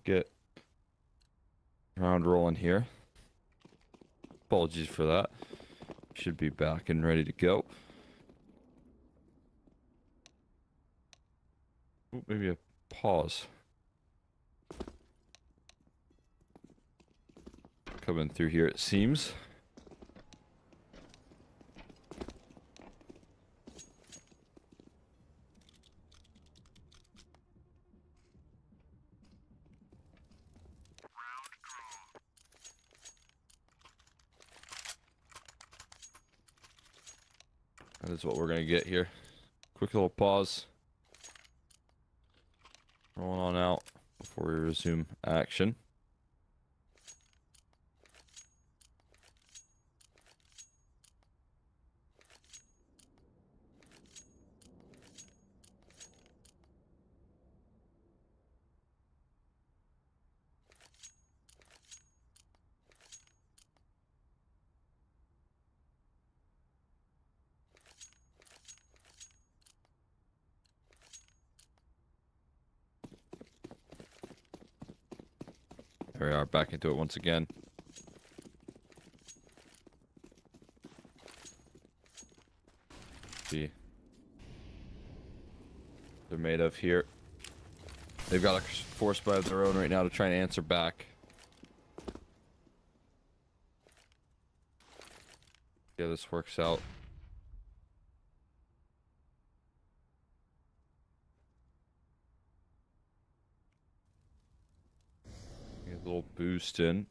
get round rolling here. Apologies for that. Should be back and ready to go. Ooh, maybe a pause. Coming through here, it seems. That is what we're gonna get here. Quick little pause. Rolling on out before we resume action. There we are, back into it once again. See, they're made of here. They've got a force by their own right now to try and answer back. Yeah, this works out. Get a little boost in.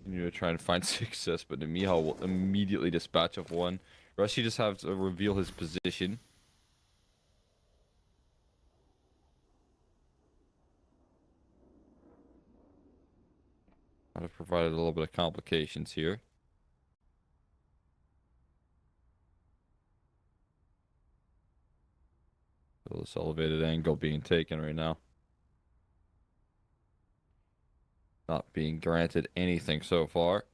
Continue to try and find success, but Mihal will immediately dispatch of one. Rusty just has to reveal his position. Might have provided a little bit of complications here. Feel this elevated angle being taken right now. Not being granted anything so far.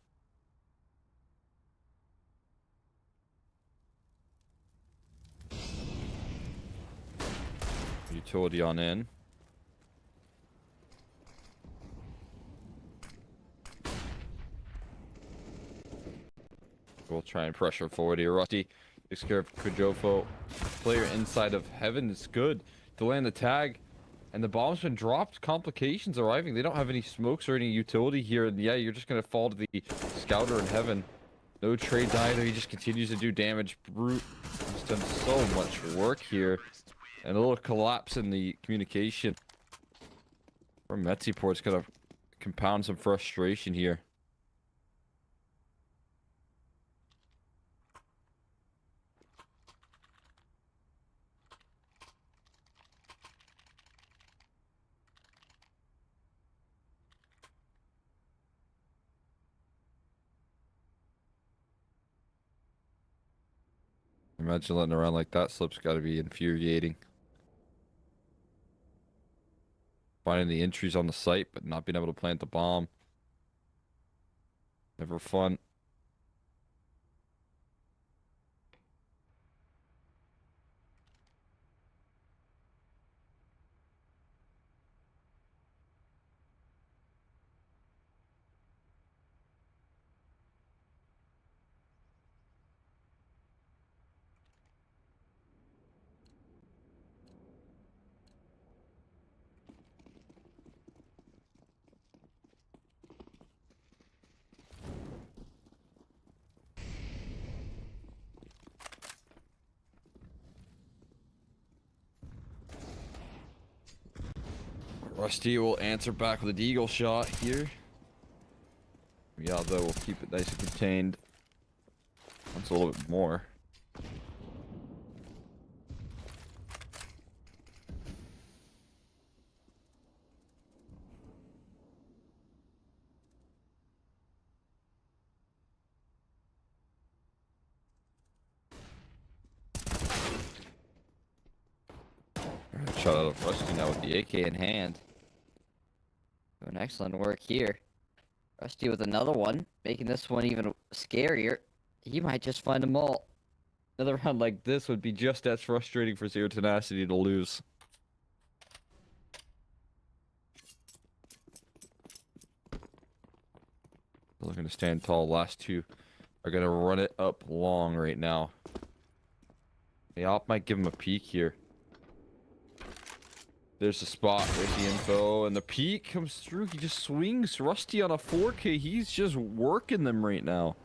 Utility on in. We'll try and pressure forward here. Rusty takes care of Kujofo. Player inside of heaven is good to land the tag. And the bomb's been dropped. Complications arriving. They don't have any smokes or any utility here. And yeah, you're just going to fall to the scouter in heaven. No trades either. He just continues to do damage. Brute has done so much work here. And a little collapse in the communication. Or METIZPORT's going to compound some frustration here. Imagine letting around like that. Slip's got to be infuriating. Finding the entries on the site, but not being able to plant the bomb. Never fun. Rusty will answer back with a deagle shot here. Yeah, though, we'll keep it nice and contained. That's a little bit more. Alright, shot out of Rusty now with the AK in hand. Doing excellent work here. Rusty with another one, making this one even scarier. He might just find them all. Another round like this would be just as frustrating for Zero Tenacity to lose. Looking to stand tall. Last two are gonna run it up long right now. The op might give him a peek here. There's the spot. There's the info. And the peek comes through. He just swings. Rusty on a 4K. He's just working them right now.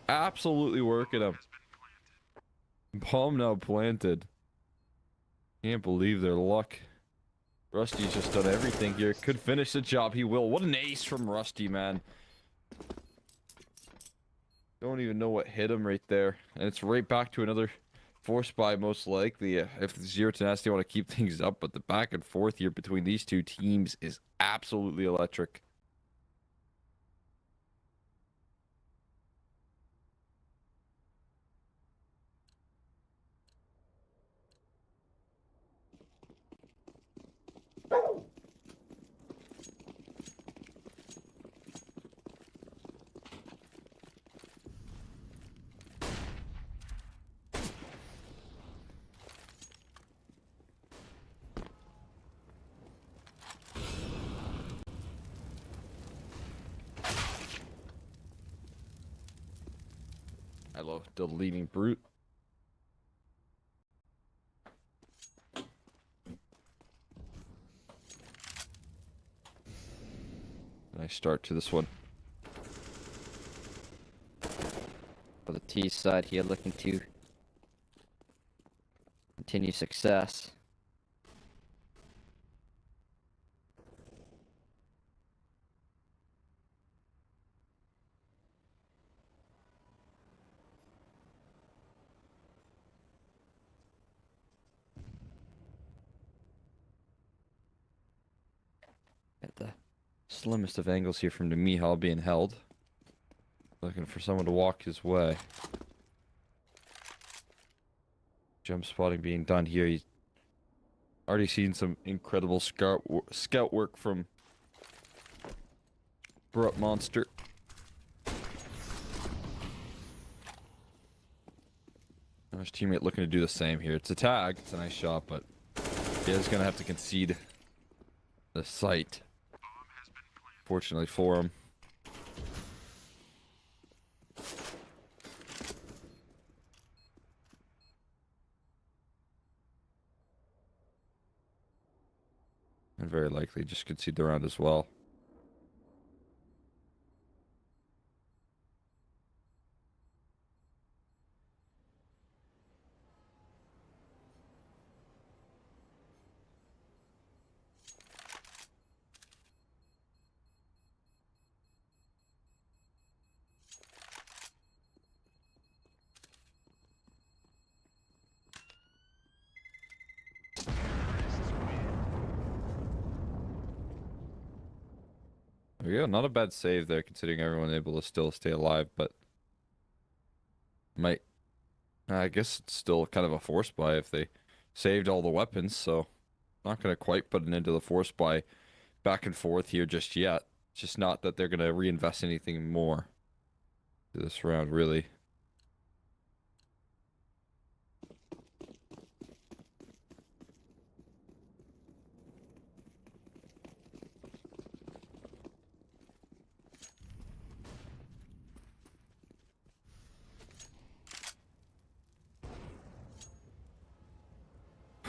Absolutely working them. Bomb now planted. Can't believe their luck. Rusty's just done everything here. Could finish the job. He will. What an ace from Rusty, man. Don't even know what hit him right there. And it's right back to another force buy, most likely, if the Zero Tenacity want to keep things up. But the back and forth here between these two teams is absolutely electric. I love the leading brute. Nice start to this one. For the T side here, looking to continue success. At the slimmest of angles here from the Mihal being held. Looking for someone to walk his way. Jump spotting being done here. He's already seen some incredible scout work from Brut Monster. Now his teammate looking to do the same here. It's a tag. It's a nice shot, but he is going to have to concede the site. Fortunately for him. And very likely just concede the round as well. There you go. Not a bad save there, considering everyone able to still stay alive, but might. I guess it's still kind of a force buy if they saved all the weapons, so not going to quite put an end to the force buy back and forth here just yet. It's just not that they're going to reinvest anything more to this round, really.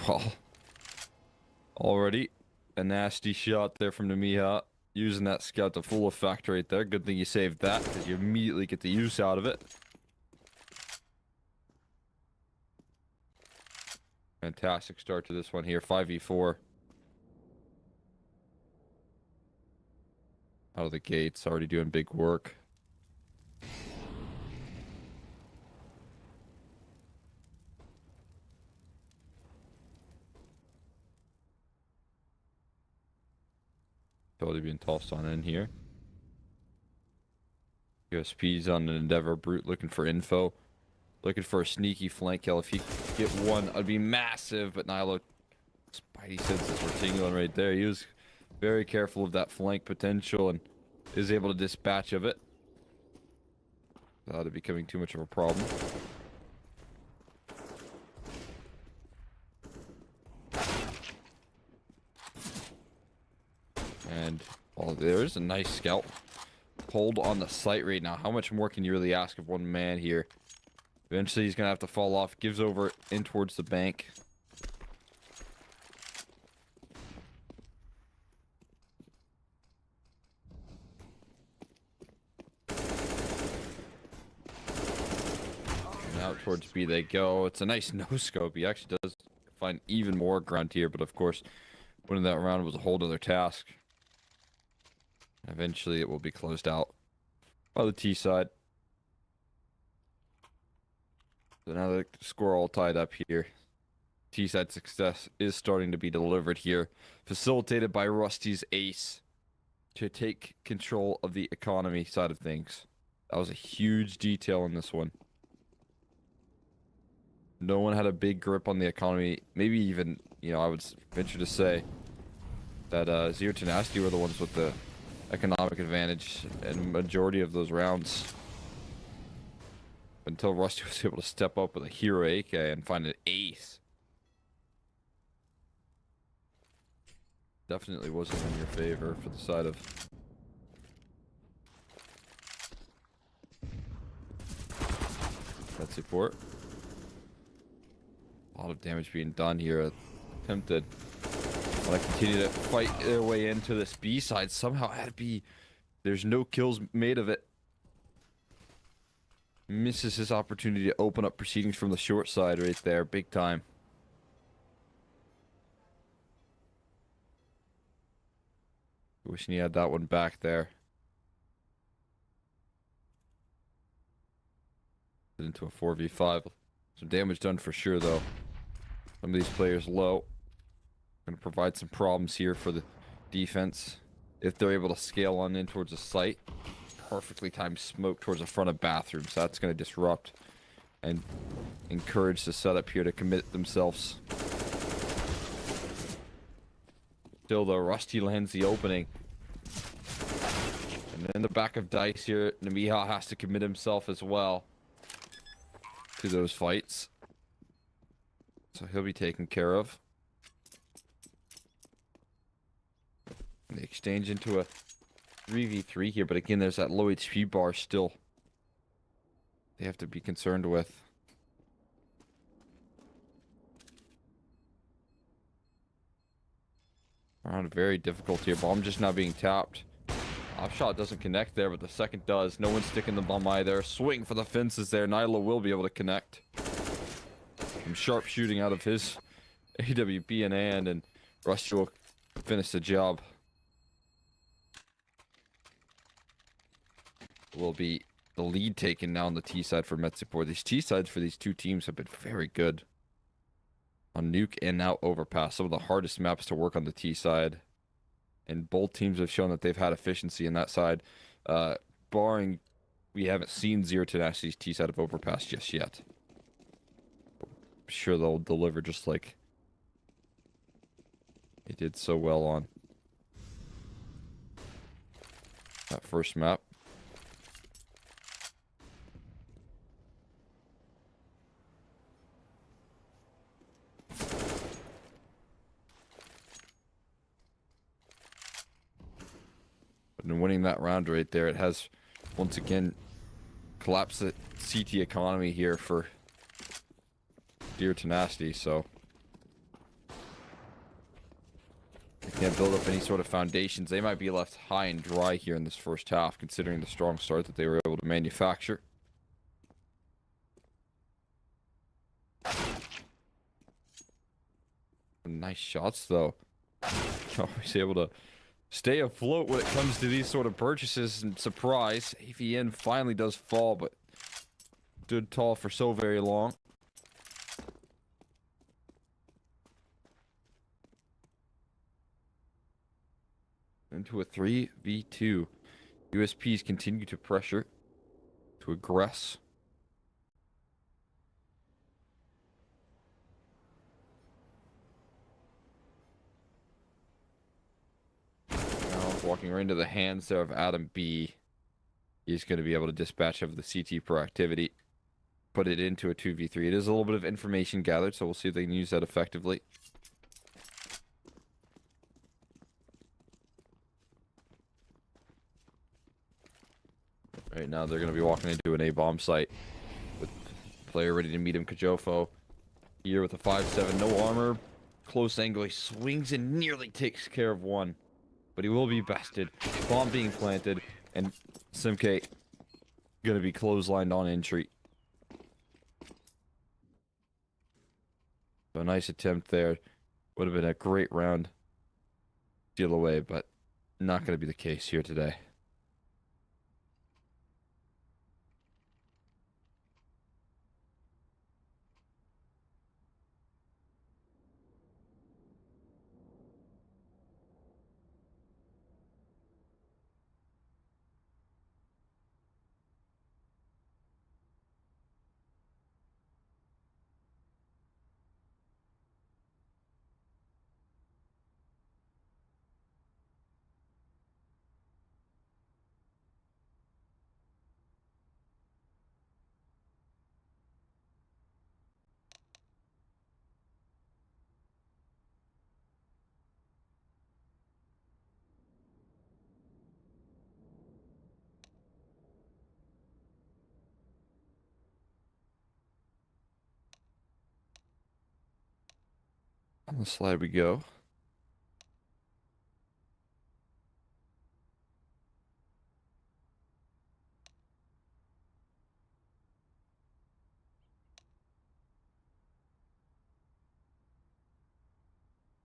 Well, already a nasty shot there from Namiha. Using that scout to full effect right there. Good thing you saved that, because you immediately get the use out of it. Fantastic start to this one here. 5v4. Out of the gates, already doing big work. Totally being tossed on in here. USP's on an Endeavor. Brute looking for info. Looking for a sneaky flank kill. If he could get one, that'd be massive. But Nilo, Spidey senses were tingling right there. He was very careful of that flank potential and is able to dispatch of it without it becoming too much of a problem. And oh, there's a nice scout hold on the site right now. How much more can you really ask of one man here? Eventually, he's going to have to fall off. Gives over in towards the bank. And out towards B they go. It's a nice no-scope. He actually does find even more ground here, but of course, winning that round was a whole other task. Eventually, it will be closed out by the T side. So now the score all tied up here. T side success is starting to be delivered here, facilitated by Rusty's ace to take control of the economy side of things. That was a huge detail in this one. No one had a big grip on the economy. Maybe even, you know, I would venture to say that Zero Tenacity were the ones with the economic advantage and majority of those rounds. Until Rusty was able to step up with a hero AK and find an ace. Definitely wasn't in your favor for the side of METIZPORT. A lot of damage being done here. Attempted. Want to continue to fight their way into this B side. Somehow had to be. There's no kills made of it. Misses his opportunity to open up proceedings from the short side right there. Big time. Wishing he had that one back there. Into a 4v5. Some damage done for sure, though. Some of these players low. Going to provide some problems here for the defense. If they're able to scale on in towards the site. Perfectly timed smoke towards the front of bathrooms. That's going to disrupt and encourage the setup here to commit themselves. Still, though, Rusty lands the opening. And in the back of dice here, Namiha has to commit himself as well to those fights. So he'll be taken care of. And they exchange into a 3v3 here, but again, there's that low HP bar still they have to be concerned with. Round very difficult here. Bomb just now being tapped. Off shot doesn't connect there, but the second does. No one's sticking the bomb either. Swing for the fences there. Nyla will be able to connect. Some sharp shooting out of his AWP in hand, and Rusty will finish the job. Will be the lead taken now on the T side for METIZPORT. These T sides for these two teams have been very good on Nuke and now Overpass. Some of the hardest maps to work on the T side. And both teams have shown that they've had efficiency in that side. Barring we haven't seen Zero Tenacity's T side of Overpass just yet. I'm sure they'll deliver just like they did so well on that first map. And winning that round right there, it has once again collapsed the CT economy here for Zero Tenacity, so they can't build up any sort of foundations. They might be left high and dry here in this first half, considering the strong start that they were able to manufacture. Nice shots, though. Always able to stay afloat when it comes to these sort of purchases, and surprise, AVN finally does fall, but stood tall for so very long. Into a 3v2. USPs continue to pressure, to aggress. Walking right into the hands there of Adam B. He's going to be able to dispatch of the CT proactivity. Put it into a 2v3. It is a little bit of information gathered, so we'll see if they can use that effectively. Right now, they're going to be walking into an A-bomb site with player ready to meet him, Kajofo. Here with a 5-7, no armor. Close angle, he swings and nearly takes care of one. But he will be bested. Bomb being planted, and Simke going to be clotheslined on entry. So a nice attempt there. Would have been a great round. Steal away, but not going to be the case here today. On the slide we go.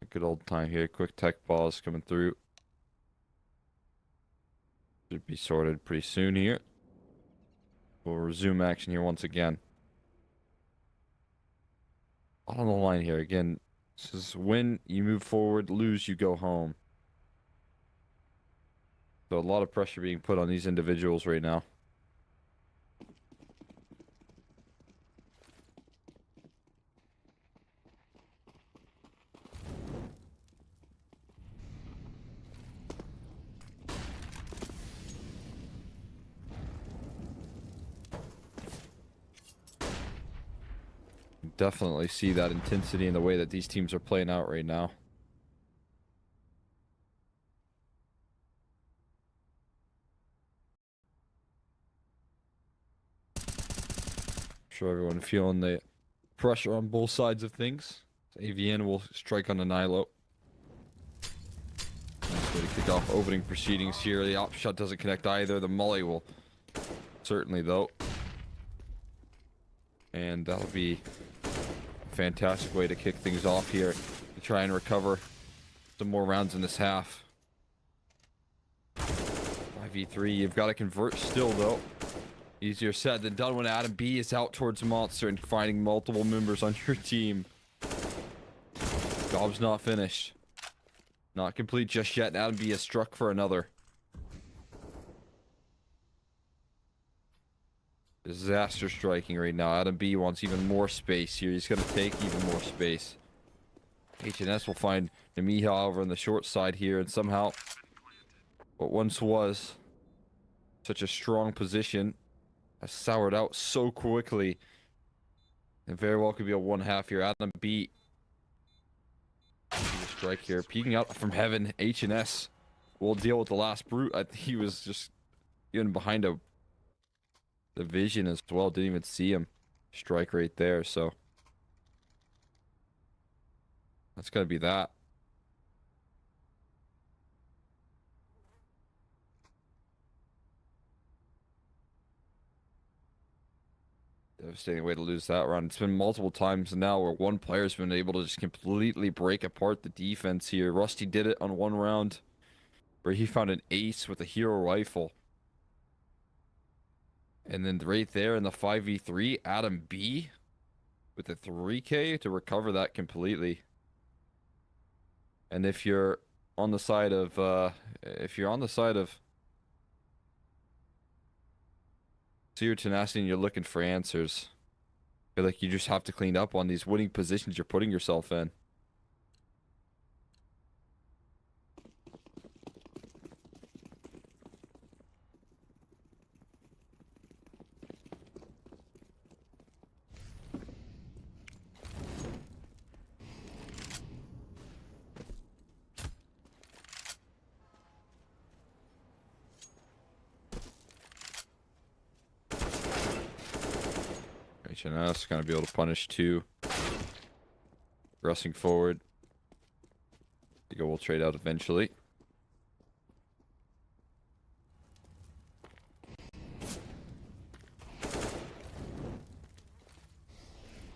A good old time here. Quick tech balls coming through. Should be sorted pretty soon here. We'll resume action here once again. On the line here again. This is win, you move forward, lose, you go home. So a lot of pressure being put on these individuals right now. Definitely see that intensity in the way that these teams are playing out right now. Sure, everyone feeling the pressure on both sides of things. AVN will strike on the Nilo. Nice way to kick off opening proceedings here. The op shot doesn't connect either. The molly will certainly, though. And that'll be a fantastic way to kick things off here to try and recover some more rounds in this half. 5v3, you've got to convert still, though. Easier said than done when Adam B is out towards Monster and finding multiple members on your team. Job's not finished. Not complete just yet, and Adam B is struck for another. Disaster striking right now. Adam B wants even more space here. He's going to take even more space. HNS will find Namiha over on the short side here, and somehow what once was such a strong position has soured out so quickly. And very well could be a 1-half here. Adam B. Strike here. Peeking out from heaven. HNS will deal with the last brute. I think he was just even behind the vision as well. Didn't even see him strike right there. So that's going to be that. Devastating way to lose that round. It's been multiple times now where one player's been able to just completely break apart the defense here. Rusty did it on one round where he found an ace with a hero rifle. And then right there in the 5v3, Adam B with a 3k to recover that completely. And if you're on the side of Seer Tenacity and you're looking for answers, I feel like you just have to clean up on these winning positions you're putting yourself in. HNS gonna be able to punish two. Pressing forward. Ego will trade out eventually.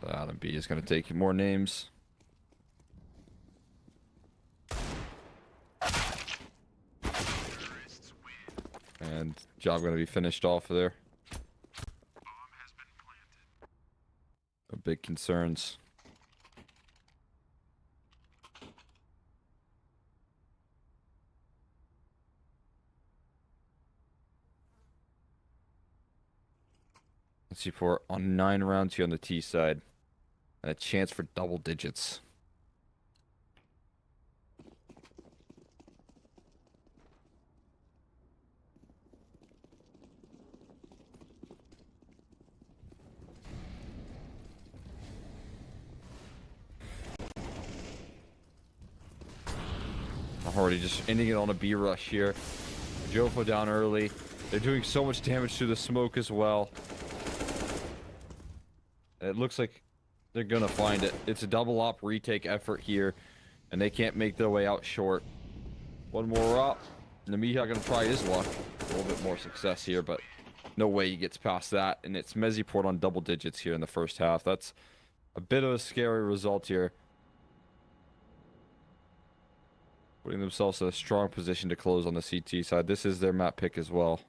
Adam B is gonna take more names. And job gonna be finished off there. No big concerns. METIZPORT on 9 rounds here on the T side. And a chance for double digits. Already just ending it on a B rush here. Jofo down early. They're doing so much damage to the smoke as well. It looks like they're gonna find it. It's a double op retake effort here, and they can't make their way out short. One more op. Namiha gonna try his luck. A little bit more success here, but no way he gets past that. And it's METIZPORT on double digits here in the first half. That's a bit of a scary result here. Putting themselves in a strong position to close on the CT side. This is their map pick as well.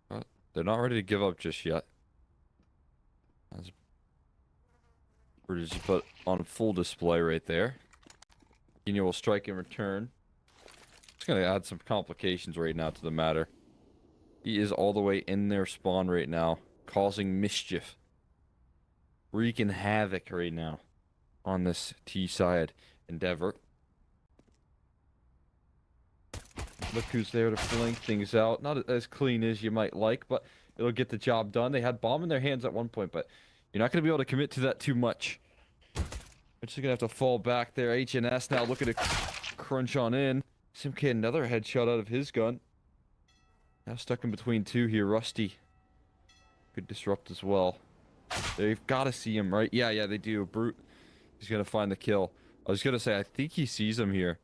But they're not ready to give up just yet. As Brutus just put on full display right there. Kino will strike in return. It's going to add some complications right now to the matter. He is all the way in their spawn right now, causing mischief. Wreaking havoc right now on this T side endeavor. Look who's there to flank things out. Not as clean as you might like, but it'll get the job done. They had bomb in their hands at one point, but you're not going to be able to commit to that too much. They're just going to have to fall back there. HNS now looking to crunch on in. Simk another headshot out of his gun. Now stuck in between two here. Rusty could disrupt as well. They've got to see him, right? Yeah, they do. Brute. He's going to find the kill. I was going to say, I think he sees him here.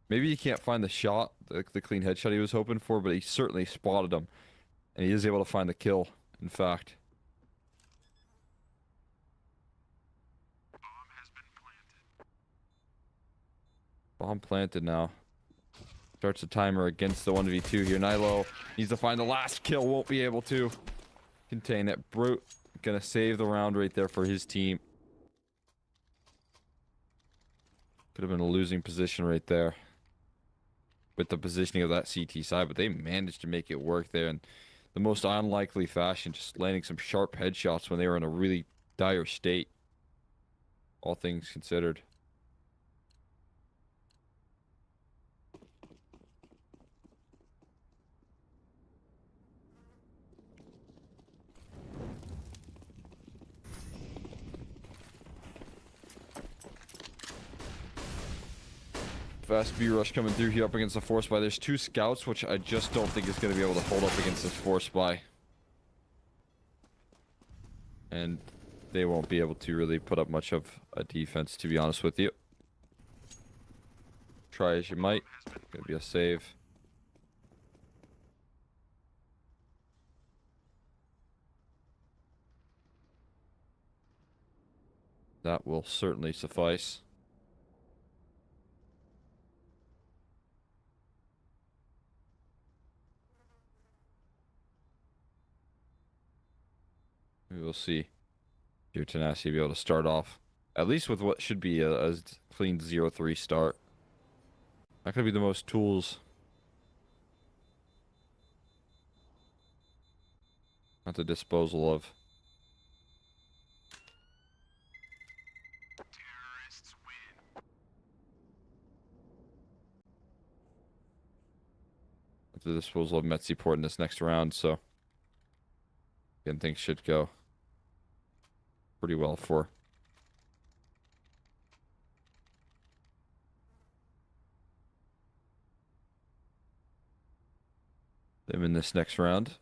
Maybe he can't find the shot, the clean headshot he was hoping for, but he certainly spotted him. And he is able to find the kill, in fact. Bomb planted now. Starts the timer against the 1v2 here. Nilo needs to find the last kill. Won't be able to contain it. Brute gonna save the round right there for his team. Could have been a losing position right there with the positioning of that CT side, but they managed to make it work there in the most unlikely fashion, just landing some sharp headshots when they were in a really dire state, all things considered. Fast B rush coming through here up against the force buy. There's two scouts, which I just don't think is going to be able to hold up against this force buy. And they won't be able to really put up much of a defense, to be honest with you. Try as you might. Gonna be a save. That will certainly suffice. We will see. Your Tenacity be able to start off, at least with what should be a clean 0-3 start. Not gonna be the most tools at the disposal of. At the disposal of METIZPORT in this next round, so again, things should go pretty well for them in this next round.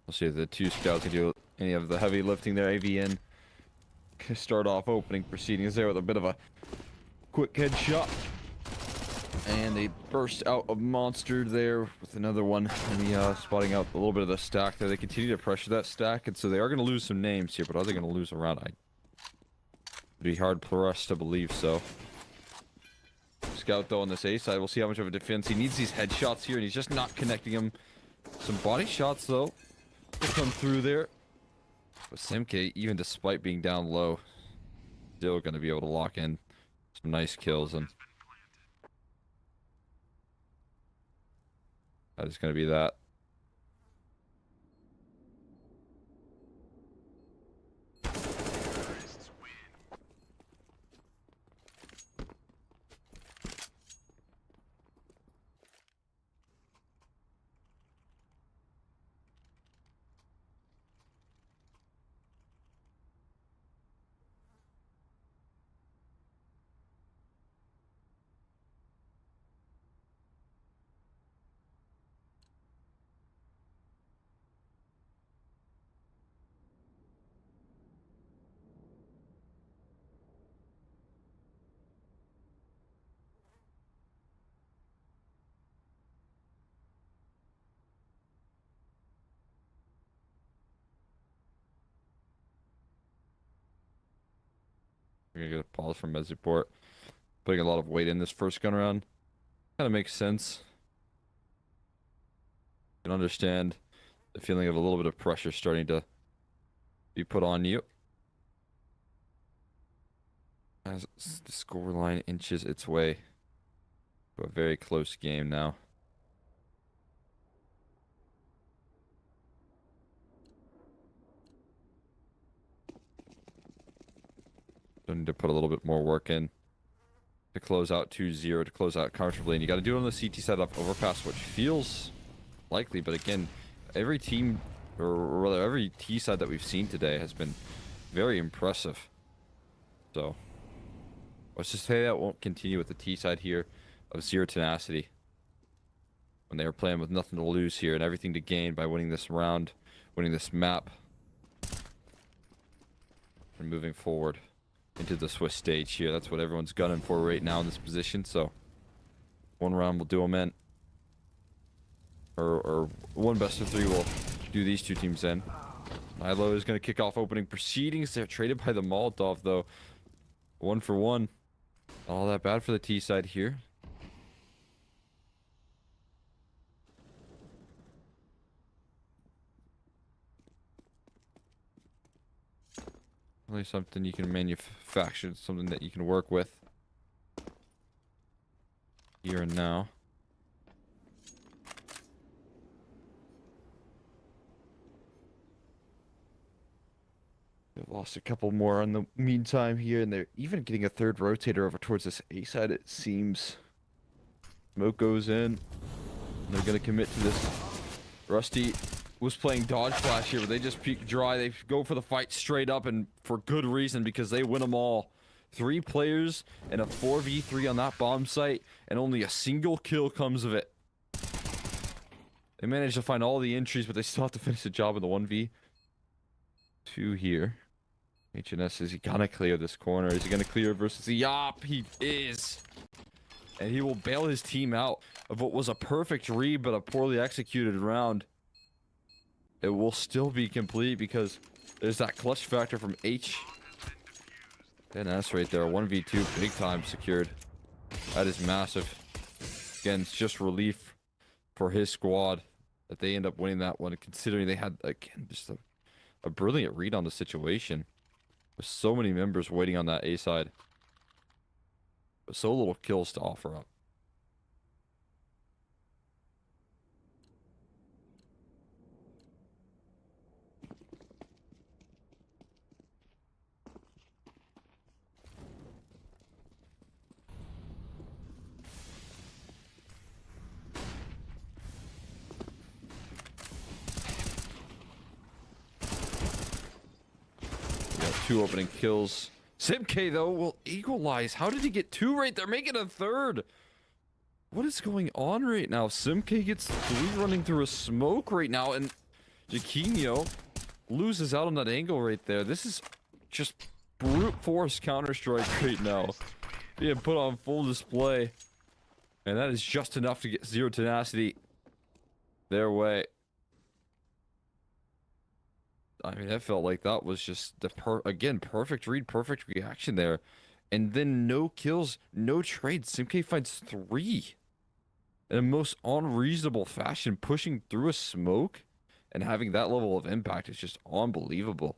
We'll see if the two scouts can do any of the heavy lifting there. AVN can start off opening proceedings there with a bit of a quick headshot. And they burst out of Monster there with another one. And spotting out a little bit of the stack there. They continue to pressure that stack, and so they are going to lose some names here, but are they going to lose a round? It'd be hard for us to believe so. Scout, though, on this A side, we'll see how much of a defense. He needs these headshots here, and he's just not connecting them. Some body shots, though, will come through there. But Simke, even despite being down low, still going to be able to lock in some nice kills, and that is going to be that. We're gonna get a pause from METIZPORT. Putting a lot of weight in this first gun round. Kind of makes sense. You can understand the feeling of a little bit of pressure starting to be put on you as the scoreline inches its way to a very close game now. Need to put a little bit more work in to close out 2-0, to close out comfortably, and you got to do it on the CT setup, overpass, which feels likely, but again, every team, or rather every T side that we've seen today has been very impressive. So let's just say that won't continue with the T side here of Zero Tenacity, when they are playing with nothing to lose here and everything to gain by winning this round, winning this map, and moving forward into the Swiss stage here. That's what everyone's gunning for right now in this position. So one round will do them in, or one best of three will do these two teams in. Milo is going to kick off opening proceedings. They're traded by the Molotov, though. 1 for 1. Not all that bad for the T side here. Really something you can manufacture, something that you can work with here and now. They've lost a couple more in the meantime here, and they're even getting a third rotator over towards this A side, it seems. Smoke goes in, and they're going to commit to this. Rusty was playing dodge flash here, but they just peek dry. They go for the fight straight up, and for good reason, because they win them all. 3 players and a 4v3 on that bomb site, and only a single kill comes of it. They managed to find all the entries, but they still have to finish the job in the 1v2 here. HNS, is he gonna clear this corner? Is he gonna clear versus the Yop? He is. and he will bail his team out of what was a perfect read but a poorly executed round. It will still be complete because there's that clutch factor from H. And that's right there, 1v2, big time secured. That is massive. Again, it's just relief for his squad that they end up winning that one, considering they had, again, just a brilliant read on the situation. With so many members waiting on that A side. But so little kills to offer up. Two opening kills. Simk, though, will equalize. How did he get two right there? Making a third. What is going on right now? Simk gets three running through a smoke right now, and Jaquinho loses out on that angle right there. This is just brute force Counter-Strike right now. Being put on full display. And that is just enough to get zero tenacity their way. I mean, that felt like that was just the perfect read, perfect reaction there. And then no kills, no trades. Simk finds three in a most unreasonable fashion, pushing through a smoke and having that level of impact is just unbelievable.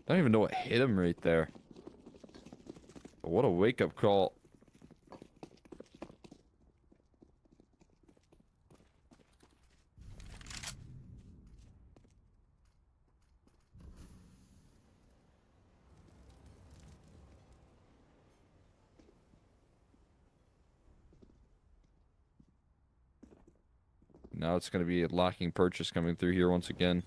I don't even know what hit him right there. But what a wake-up call. Now it's going to be a locking purchase coming through here once again.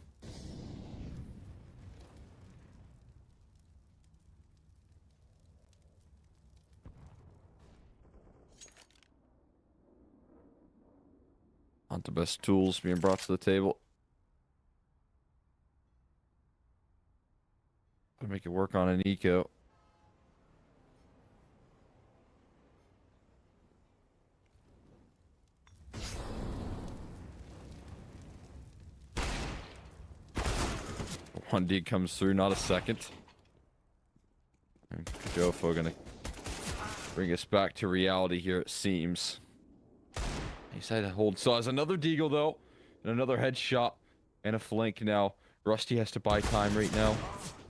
Not the best tools being brought to the table. Gonna make it work on an eco. One D comes through, not a second. And Kajofo gonna bring us back to reality here, it seems. He said to hold saws. Another deagle though, and another headshot, and a flank now. Rusty has to buy time right now,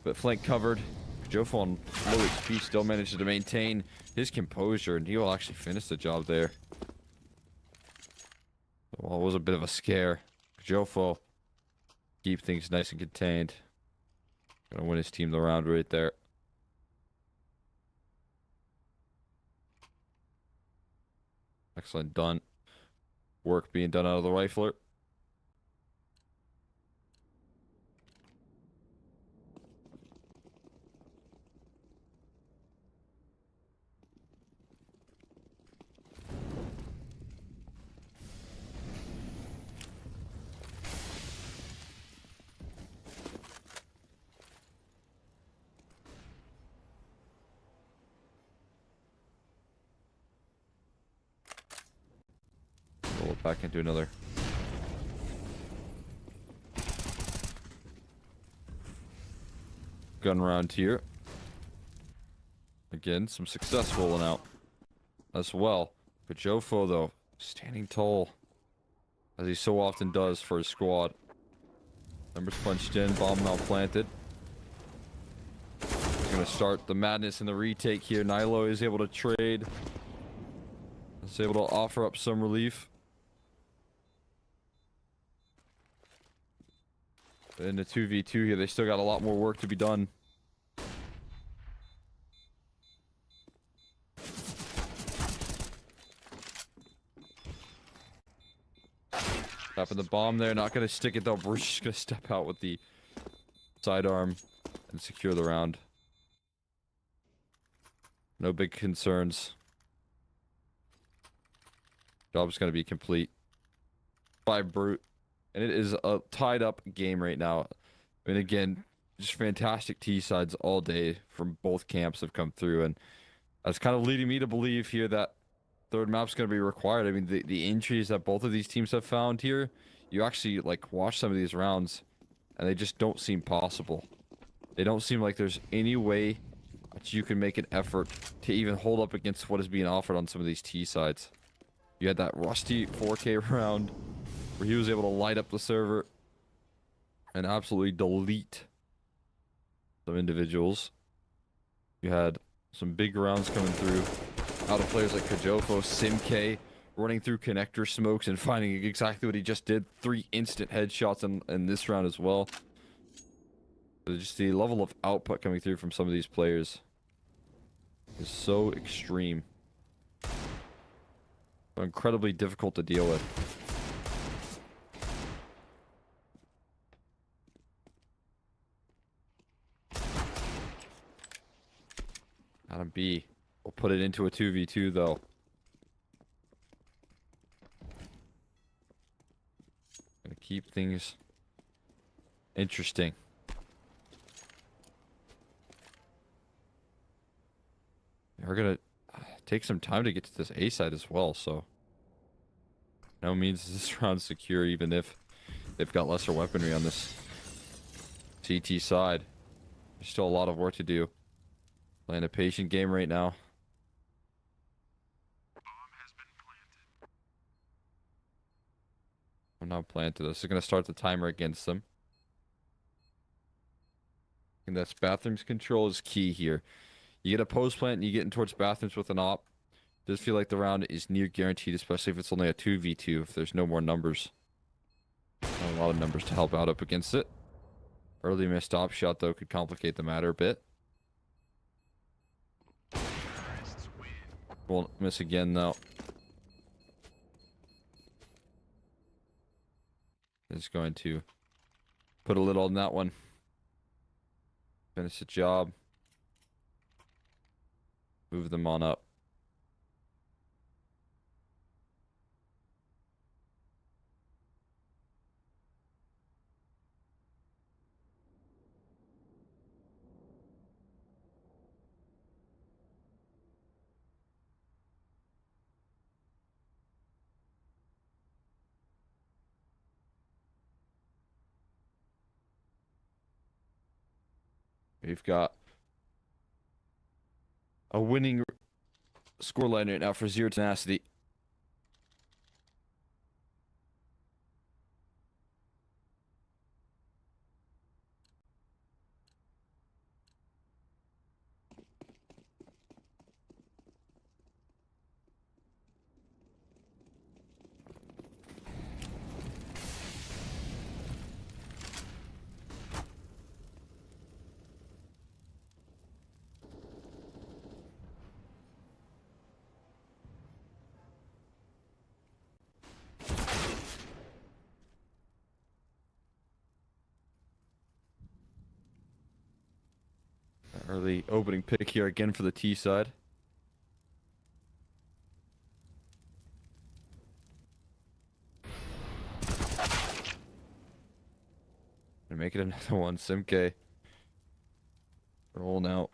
but flank covered. Kajofo on low HP still manages to maintain his composure, and he will actually finish the job there. Well, it was a bit of a scare. Kajofo keep things nice and contained. Gonna win his team the round right there. Excellent done. Work being done out of the rifler. Roll it back into another. Gun round here. Again, some success rolling out as well. But Jofo, though, standing tall, as he so often does for his squad. Numbers punched in, bomb now planted. He's going to start the madness in the retake here. Nilo is able to trade. Is able to offer up some relief. In the 2v2 here, they still got a lot more work to be done. Tapping the bomb there, not going to stick it though. We're just going to step out with the sidearm and secure the round. No big concerns. Job's going to be complete. By Brute. And it is a tied up game right now. I mean, again, just fantastic T sides all day from both camps have come through. And that's kind of leading me to believe here that third map's going to be required. I mean, the injuries that both of these teams have found here, you actually like watch some of these rounds, and they just don't seem possible. They don't seem like there's any way that you can make an effort to even hold up against what is being offered on some of these T sides. You had that Rusty 4K round where he was able to light up the server and absolutely delete some individuals. You had some big rounds coming through out of players like Kajofo, Simk running through connector smokes and finding exactly what he just did. 3 instant headshots in this round as well. So just the level of output coming through from some of these players is so extreme. So incredibly difficult to deal with. Adam B. We'll put it into a 2v2 though. Gonna keep things interesting. We're gonna take some time to get to this A side as well, so no means is this round secure, even if they've got lesser weaponry on this CT side. There's still a lot of work to do. Playing a patient game right now. I'm not planted. This is going to start the timer against them. And that's bathrooms control is key here. You get a post plant and you get in towards bathrooms with an op. Does feel like the round is near guaranteed, especially if it's only a 2v2, if there's no more numbers. Not a lot of numbers to help out up against it. Early missed op shot, though, could complicate the matter a bit. Won't miss again, though. Is going to put a little on that one. Finish the job. Move them on up. We've got a winning scoreline right now for Zero Tenacity. Early opening pick here again for the T side. Gonna make it another one. Simk rolling out.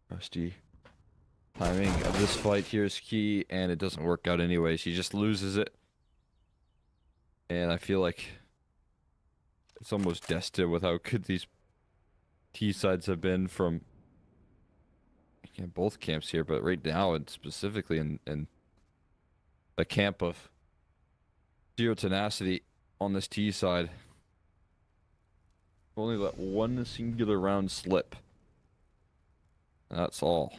Rusty. Timing of this fight here is key, and it doesn't work out anyways. He just loses it. And I feel like it's almost destined with how good these T sides have been from both camps here, but right now, and specifically in the camp of Zero Tenacity on this T side. Only let one singular round slip. That's all.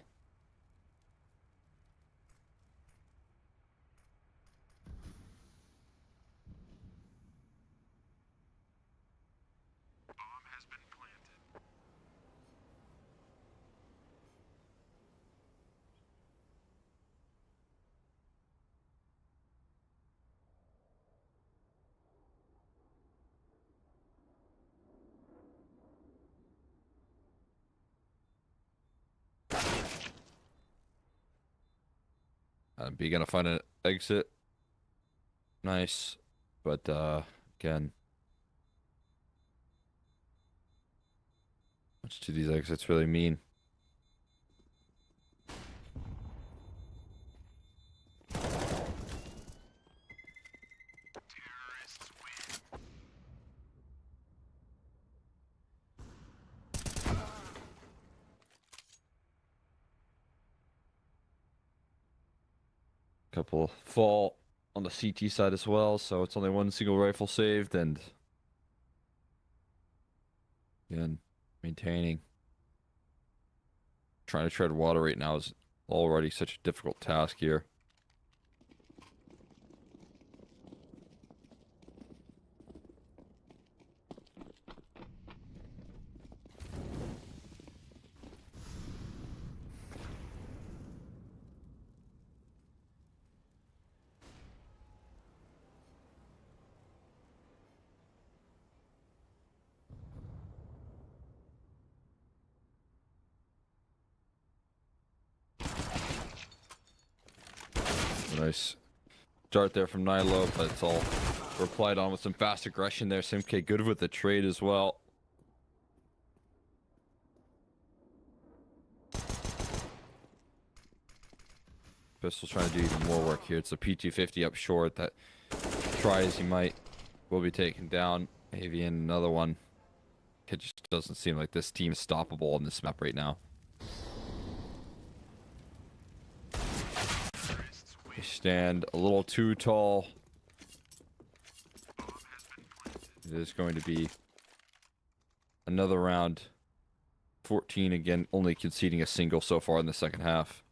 B gonna find an exit. Nice. But, again, much do these exits really mean? Couple fall on the CT side as well, so it's only one single rifle saved, and again, maintaining. Trying to tread water right now is already such a difficult task here. Nice start there from Nilo, but it's all replied on with some fast aggression there. Simk good with the trade as well. Pistol's trying to do even more work here. It's a PT-50 up short that try as he might will be taken down. Avian, another one. It just doesn't seem like this team is stoppable on this map right now. They stand a little too tall. It is going to be another round. 14 again, only conceding a single so far in the second half.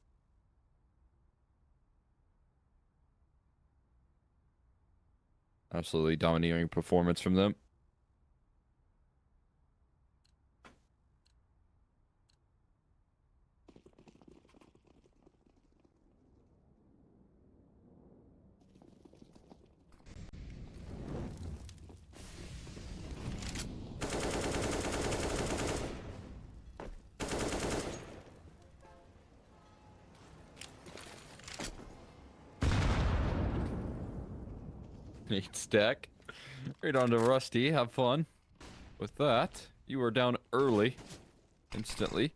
Absolutely domineering performance from them. Eight stack. Right on to Rusty. Have fun with that. You are down early. Instantly.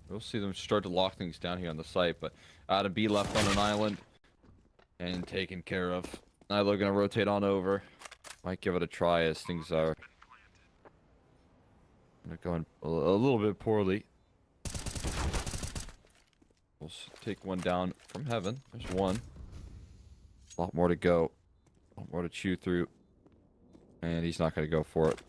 We'll see them start to lock things down here on the site, but Adam B left on an island and taken care of. Nilo gonna rotate on over. Might give it a try as things are going a little bit poorly. We'll take one down from heaven. There's one. A lot more to go. A lot more to chew through. And he's not gonna go for it.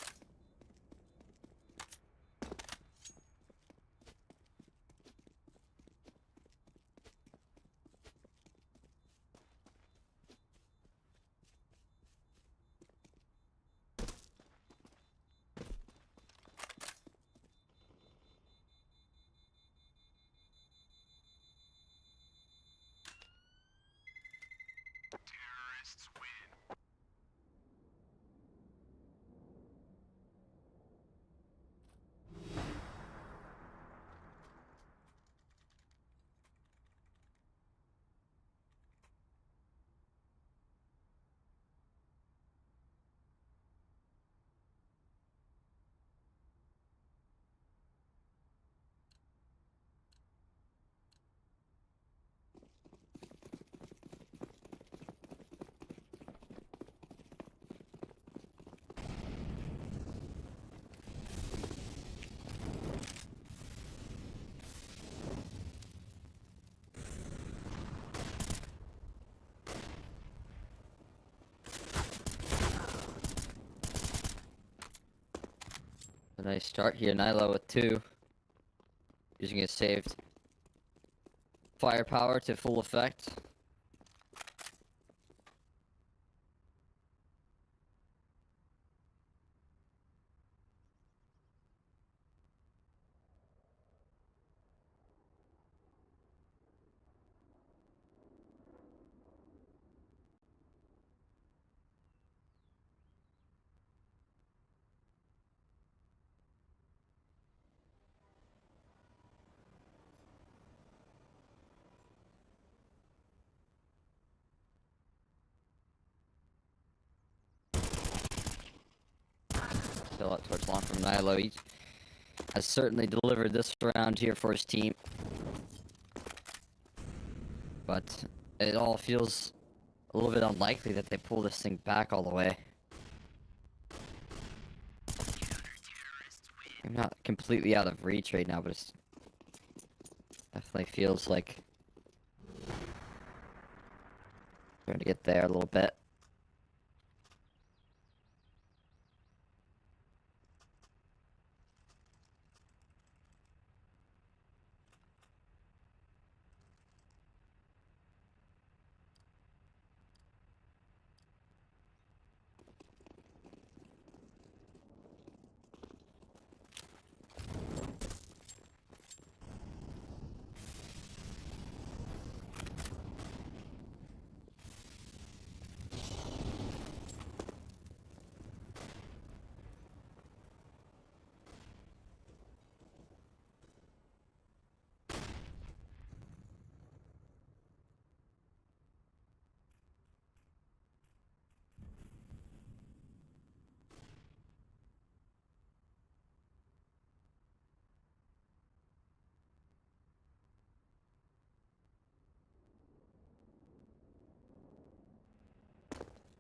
A nice start here, Nilo with 2. Using his saved firepower to full effect. Still up towards long from Nilo. He has certainly delivered this round here for his team. But it all feels a little bit unlikely that they pull this thing back all the way. I'm not completely out of reach right now, but it definitely feels like trying to get there a little bit.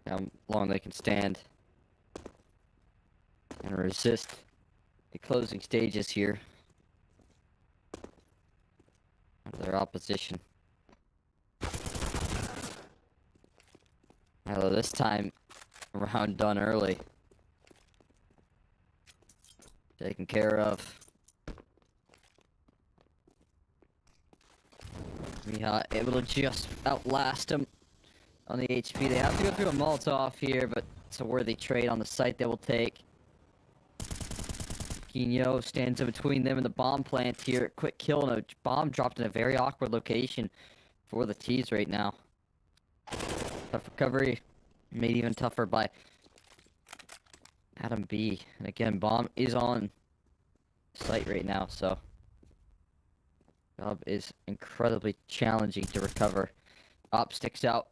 How long they can stand and resist the closing stages here of their opposition. Although this time, round done early. Taken care of. Miha able to just outlast him on the HP. They have to go through a Molotov here, but it's a worthy trade on the site they will take. Quino stands in between them and the bomb plant here. Quick kill and a bomb dropped in a very awkward location for the T's right now. Tough recovery, made even tougher by Adam B. And again, bomb is on site right now, so job is incredibly challenging to recover. Op sticks out.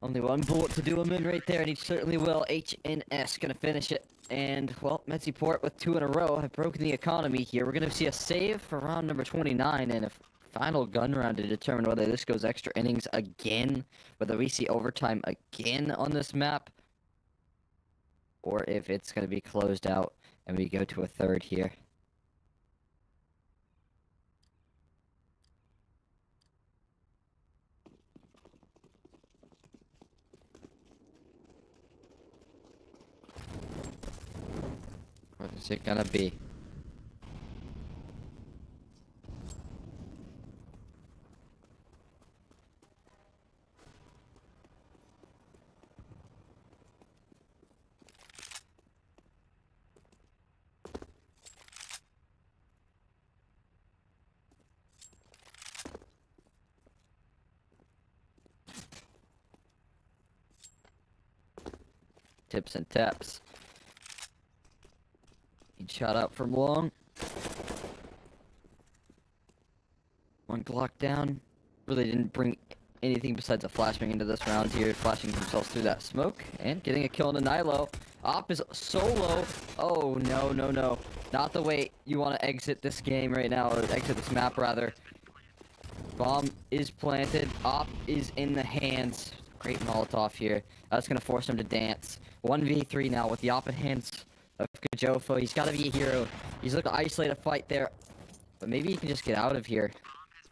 Only one bullet to do him in right there, and he certainly will. HNS gonna finish it. And, well, METIZPORT with 2 in a row have broken the economy here. We're gonna see a save for round number 29 and a final gun round to determine whether this goes extra innings again, whether we see overtime again on this map, or if it's gonna be closed out and we go to a third here. What is it gonna be? Tips and taps. He shot out from long. One Glock down. Really didn't bring anything besides a flashbang into this round here. Flashing themselves through that smoke and getting a kill on Nilo. Op is solo. Oh, no, no, no. Not the way you want to exit this game right now, or exit this map rather. Bomb is planted. Op is in the hands. Great Molotov here. That's going to force him to dance. 1v3 now with the Op in hands of Kajofo. He's got to be a hero. He's looking to isolate a fight there. But maybe he can just get out of here.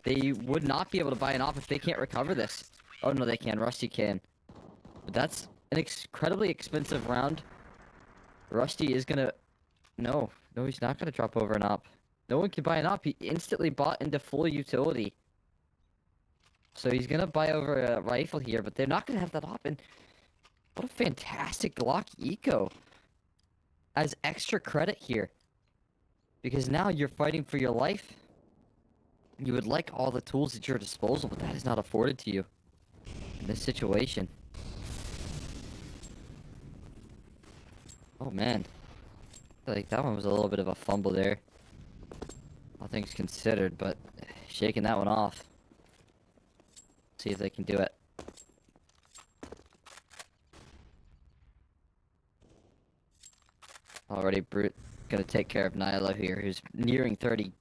They would not be able to buy an Op if they can't recover this. Oh, no, they can. Rusty can. But that's an incredibly expensive round. Rusty is going to... No, he's not going to drop over an Op. No one can buy an op. He instantly bought into full utility. So he's gonna buy over a rifle here, but they're not gonna have that op. And what a fantastic Glock Eco as extra credit here. Because now you're fighting for your life. You would like all the tools at your disposal, but that is not afforded to you in this situation. Oh man. I feel like that one was a little bit of a fumble there. All things considered, but shaking that one off. See if they can do it. Already Brute gonna take care of Nyla here, who's nearing 30.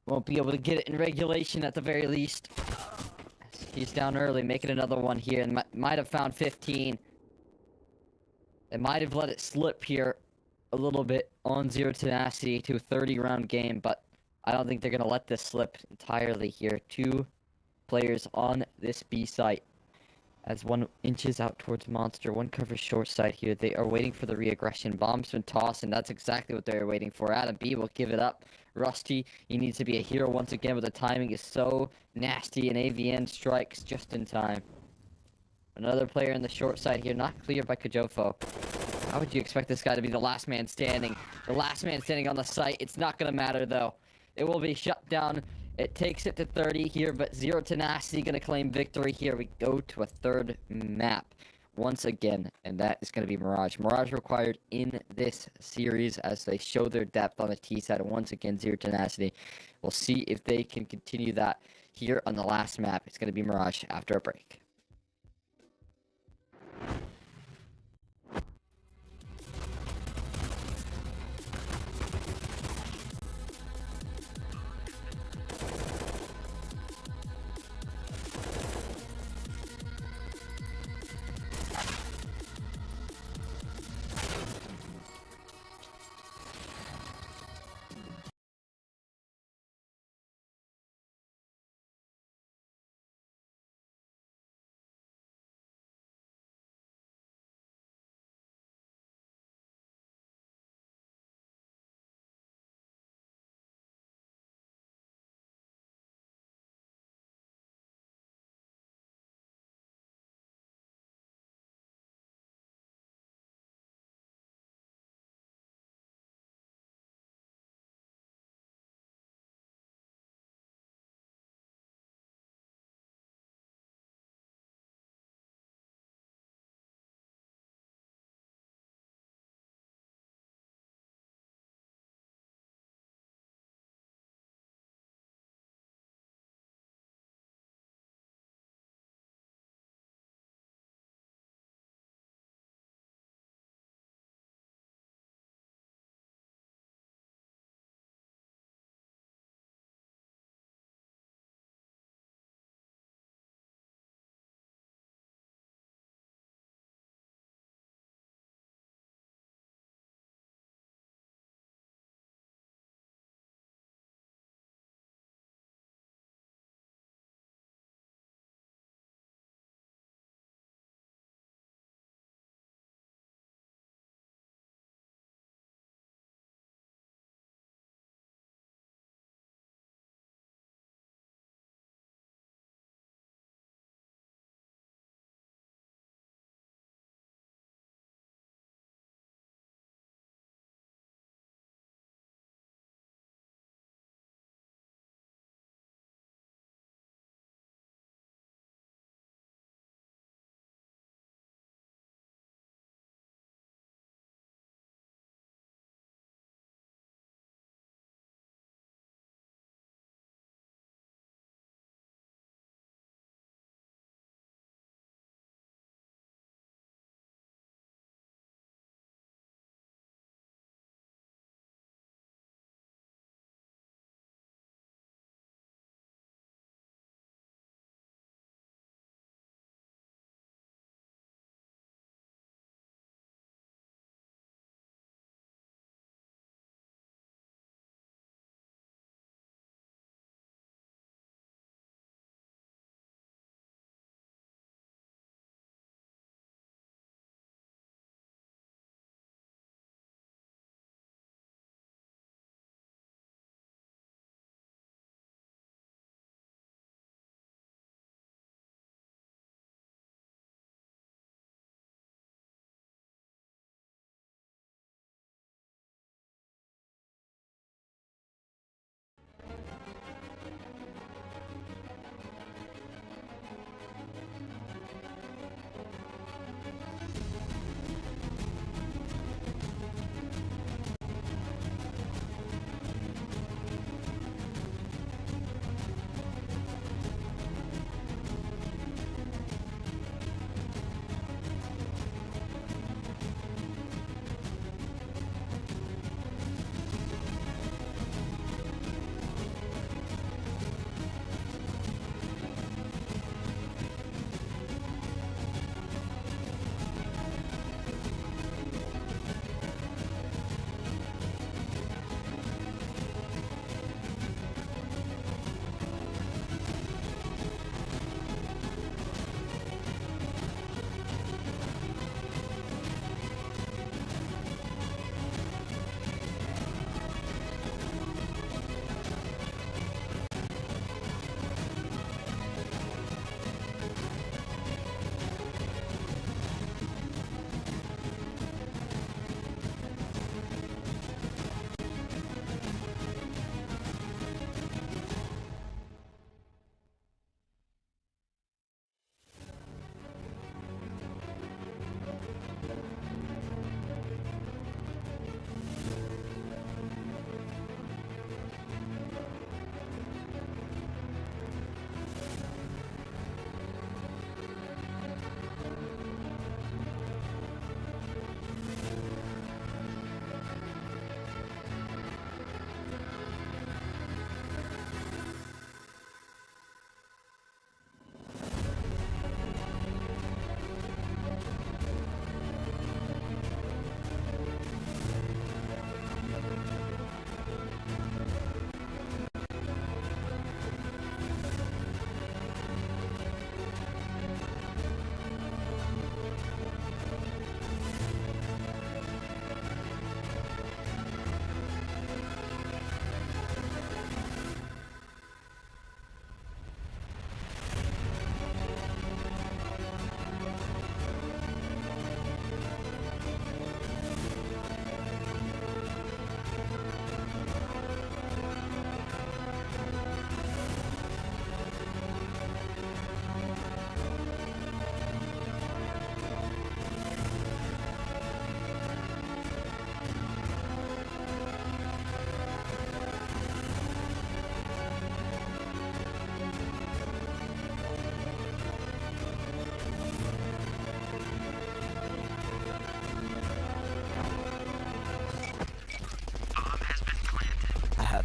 Won't be able to get it in regulation at the very least. He's down early, making another one here, and might have found 15. They might have let it slip here a little bit on Zero Tenacity to a 30-round game, but I don't think they're going to let this slip entirely here. 2 players on this B site. As one inches out towards Monster, one covers short side here. They are waiting for the re-aggression. Bomb's been tossed, and that's exactly what they're waiting for. Adam B will give it up. Rusty, he needs to be a hero once again, but the timing is so nasty, and AVN strikes just in time. Another player in the short side here, not cleared by Kajofo. How would you expect this guy to be the last man standing? The last man standing on the site. It's not going to matter, though. It will be shut down. It takes it to 30 here, but Zero Tenacity going to claim victory here. We go to a third map once again, and that is going to be Mirage. Mirage required in this series as they show their depth on the T side. And once again, Zero Tenacity. We'll see if they can continue that here on the last map. It's going to be Mirage after a break.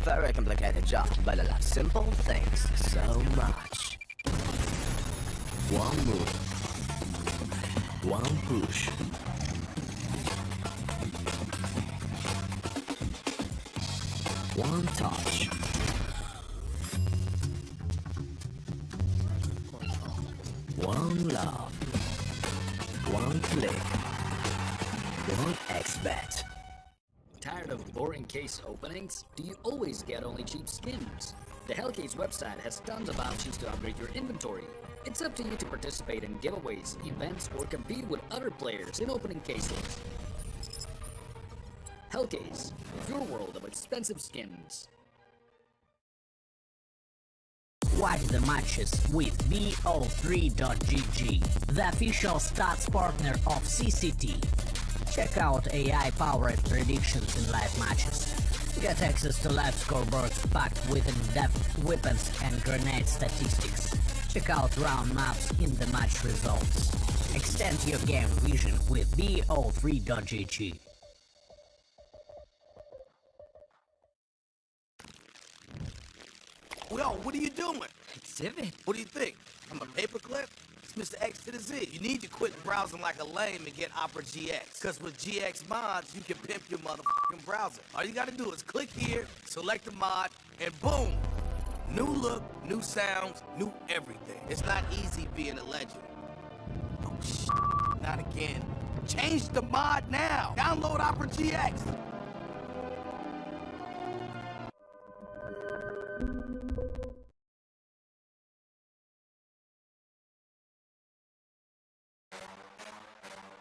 Very complicated job, but I love simple things so much. One move. One push. One touch. One love. One click. One X-Bet. Tired of boring case openings? Do you always get only cheap skins? The Hellcase website has tons of options to upgrade your inventory. It's up to you to participate in giveaways, events, or compete with other players in opening cases. Hellcase, your world of expensive skins. Watch the matches with BO3.GG, the official stats partner of CCT. Check out AI-powered predictions in live matches. Get access to live scoreboards packed with in-depth weapons and grenade statistics. Check out round maps in the match results. Extend your game vision with BO3.GG. Yo, what are you doing? Exhibit. What do you think? I'm a paperclip? It's Mr. X to the Z. You need to quit browsing like a lame and get Opera GX. Cause with GX mods, you can pimp your motherfucking browser. All you gotta do is click here, select the mod, and boom! New look, new sounds, new everything. It's not easy being a legend. Oh shit, not again. Change the mod now! Download Opera GX!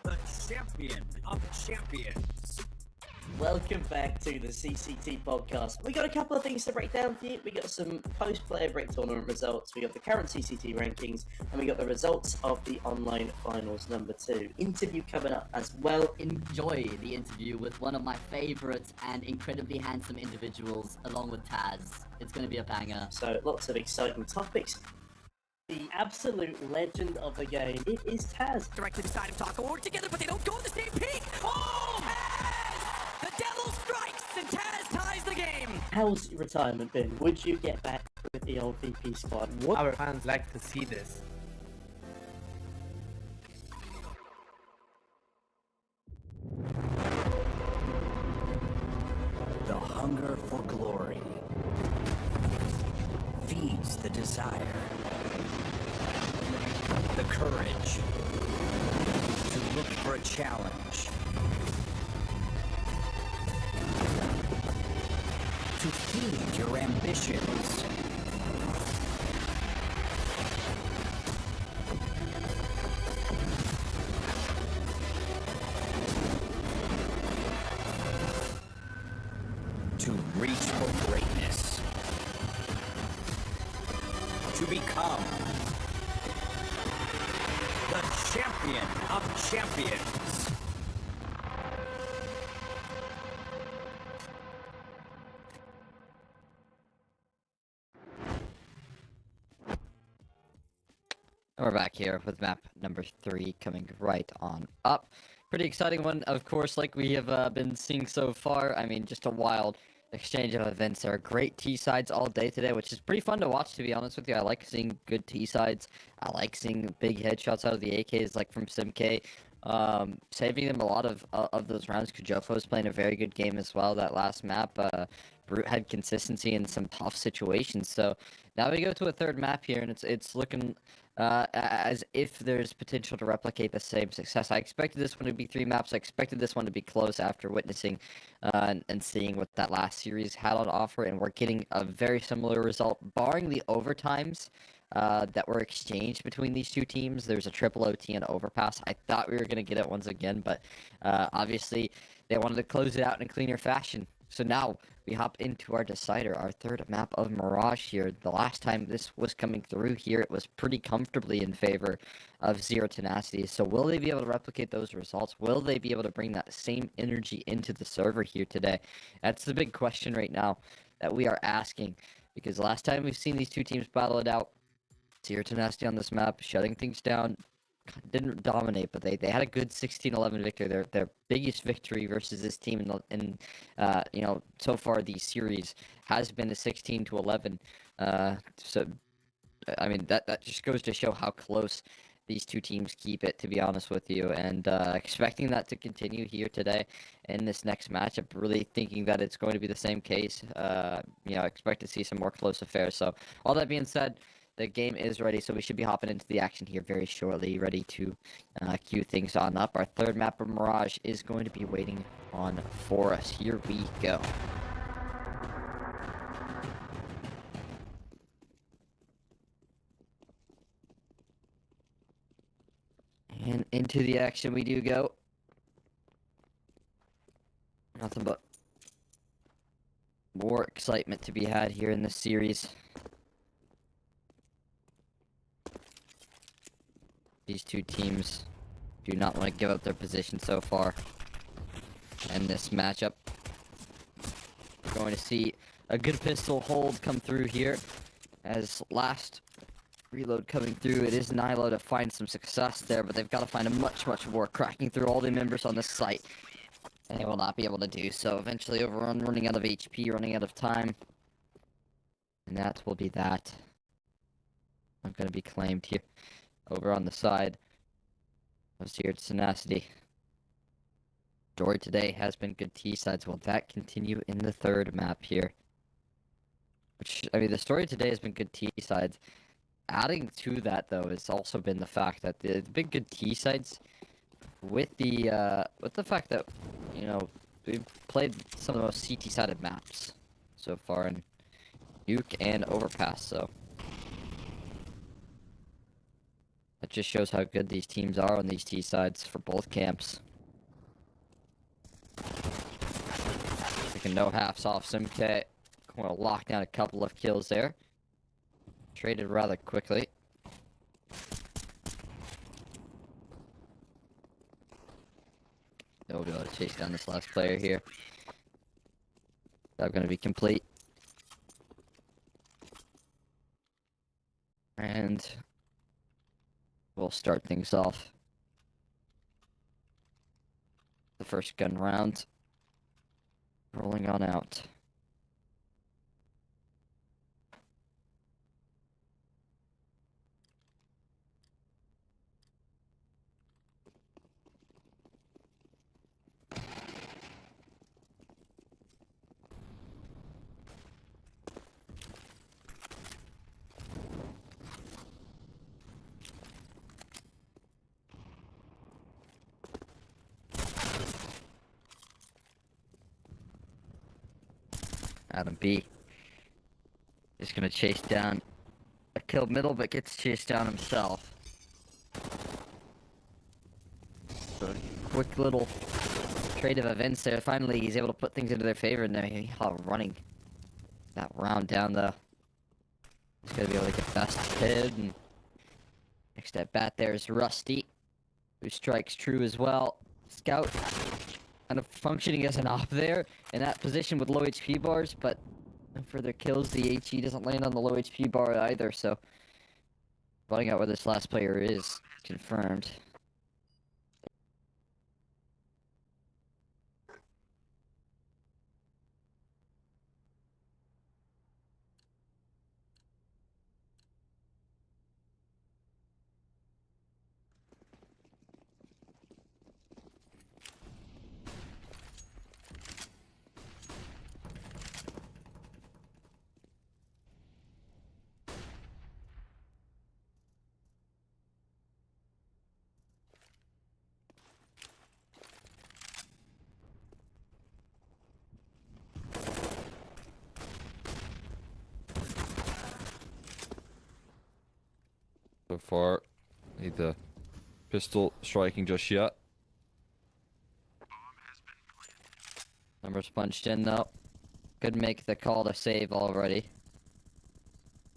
The champion of champions. Welcome back to the CCT podcast. We got a couple of things to break down for you. We got some post-player break tournament results. We got the current CCT rankings, and we got the results of the online finals number 2. Interview coming up as well. Enjoy the interview with one of my favorites and incredibly handsome individuals, along with Taz. It's going to be a banger. So lots of exciting topics. The absolute legend of the game, it is Taz. Directly beside him, Taco work together, but they don't go to the same peak. Oh, Taz! The devil strikes, and Taz ties the game. How's your retirement been? Would you get back with the old VP squad? What? Our fans like to see this. The hunger for glory feeds the desire, the courage to look for a challenge, to feed your ambitions. To reach for greatness. To become the champion of champions. We're back here with map number 3 coming right on up. Pretty exciting one, of course, like we have been seeing so far. I mean, just a wild exchange of events. There are great T-sides all day today, which is pretty fun to watch, to be honest with you. I like seeing good T-sides. I like seeing big headshots out of the AKs, like from SimK. Saving them a lot of those rounds. Kujofo's playing a very good game as well. That last map, Brute had consistency in some tough situations. So now we go to a third map here, and it's looking as if there's potential to replicate the same success. I expected this one to be 3 maps. I expected this one to be close after witnessing and seeing what that last series had on offer, and we're getting a very similar result, barring the overtimes that were exchanged between these two teams. There's a triple OT and overpass. I thought we were going to get it once again, but obviously they wanted to close it out in a cleaner fashion. So now we hop into our decider, our third map of Mirage here. The last time this was coming through here, it was pretty comfortably in favor of Zero Tenacity. So will they be able to replicate those results? Will they be able to bring that same energy into the server here today? That's the big question right now that we are asking, because last time we've seen these two teams battle it out, Zero Tenacity on this map, shutting things down, didn't dominate, but they had a good 16-11 victory. Their biggest victory versus this team in you know, so far the series has been a 16-11. So I mean that just goes to show how close these two teams keep it, to be honest with you, and expecting that to continue here today in this next matchup. Really thinking that it's going to be the same case. You know, expect to see some more close affairs. So all that being said, the game is ready, so we should be hopping into the action here very shortly, ready to queue things on up. Our third map of Mirage is going to be waiting on for us. Here we go. And into the action we do go. Nothing but more excitement to be had here in this series. These two teams do not want to give up their position so far in this matchup. We're going to see a good pistol hold come through here as last reload coming through. It is Nilo to find some success there, but they've got to find a much more, cracking through all the members on this site, and they will not be able to do so. Eventually overrun, running out of HP, running out of time, and that will be that. I'm going to be claimed here over on the side. I was here at TENACITY. Story today has been good T sides. Will that continue in the third map here? Which, I mean, the story today has been good T sides. Adding to that, though, has also been the fact that the big good T sides, with the fact that, you know, we've played some of the most CT sided maps so far in Nuke and Overpass, so that just shows how good these teams are on these T sides for both camps. Taking no halves off Simk. Going to lock down a couple of kills there. Traded rather quickly. They'll be able to chase down this last player here. They're going to be complete. And we'll start things off. The first gun round. Rolling on out. Adam B is gonna chase down a kill middle, but gets chased down himself. So quick little trade of events there. Finally, he's able to put things into their favor, and now he's running that round down though. He's gonna be able to get best hit, and next at bat there is Rusty, who strikes true as well. Scout kind of functioning as an op there in that position with low HP bars, but no further kills. The HE doesn't land on the low HP bar either, so finding out where this last player is confirmed. So far, need the pistol striking just yet. Numbers punched in though. Could make the call to save already.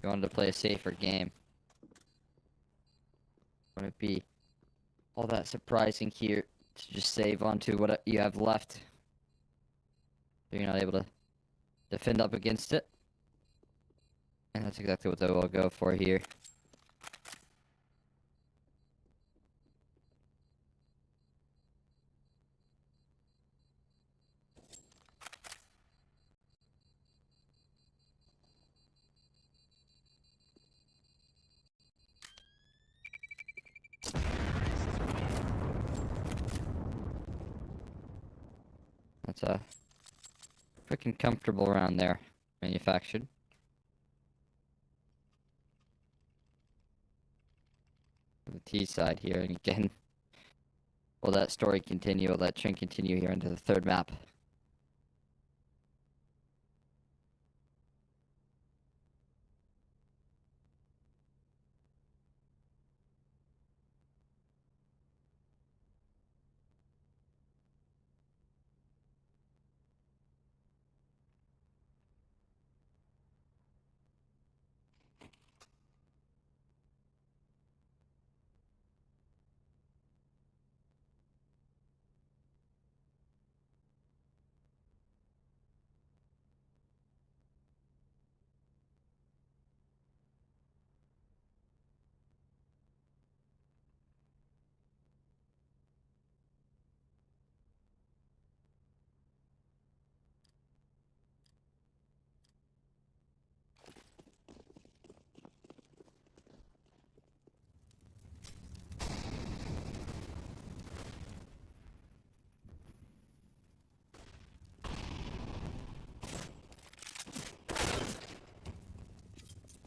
You wanted to play a safer game. Wouldn't be all that surprising here to just save onto what you have left. You're not able to defend up against it. And that's exactly what they will go for here. That's a freaking comfortable round there, manufactured. The T side here, and again, will that story continue? Will that trend continue here into the third map?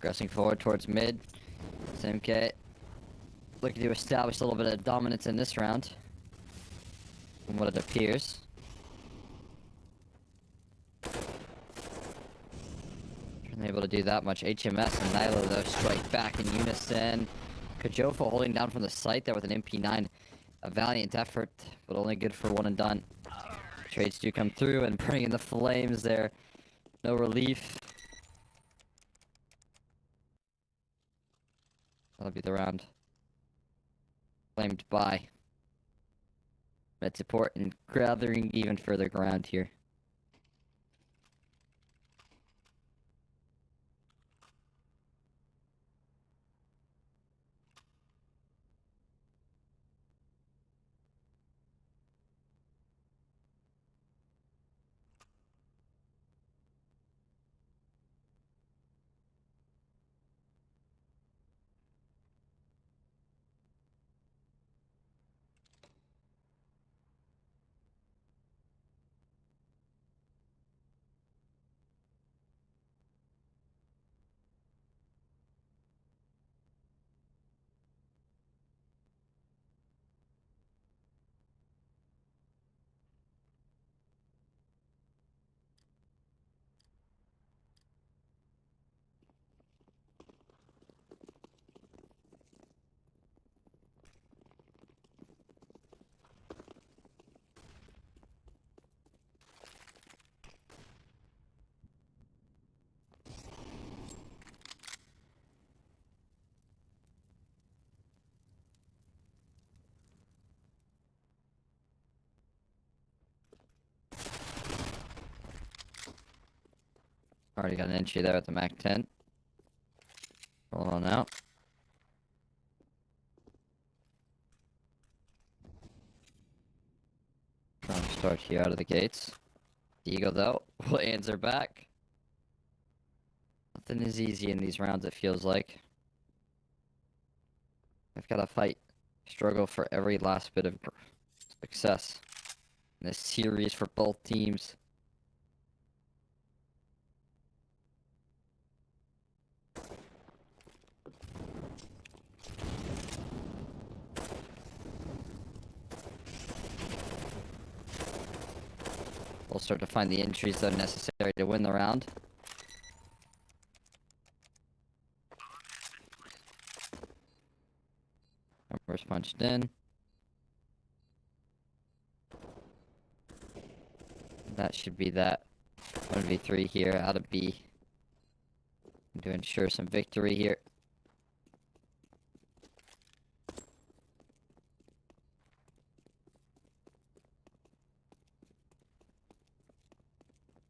Progressing forward towards mid. SMK looking to establish a little bit of dominance in this round, from what it appears. Unable to do that much. HMS and Nilo though strike back in unison. Kajofo holding down from the site there with an MP9. A valiant effort, but only good for one and done. Trades do come through and bring in the flames there. No relief. That'll be the round. Claimed by METIZPORT and gathering even further ground here. Already got an entry there at the Mac 10. Rolling on out. Trying to start here out of the gates. Eagle though will answer back. Nothing is easy in these rounds, it feels like. I've got to fight, struggle for every last bit of success in this series for both teams. We'll start to find the entries that are necessary to win the round. Numbers punched in. That should be that 1v3 here out of B. To ensure some victory here.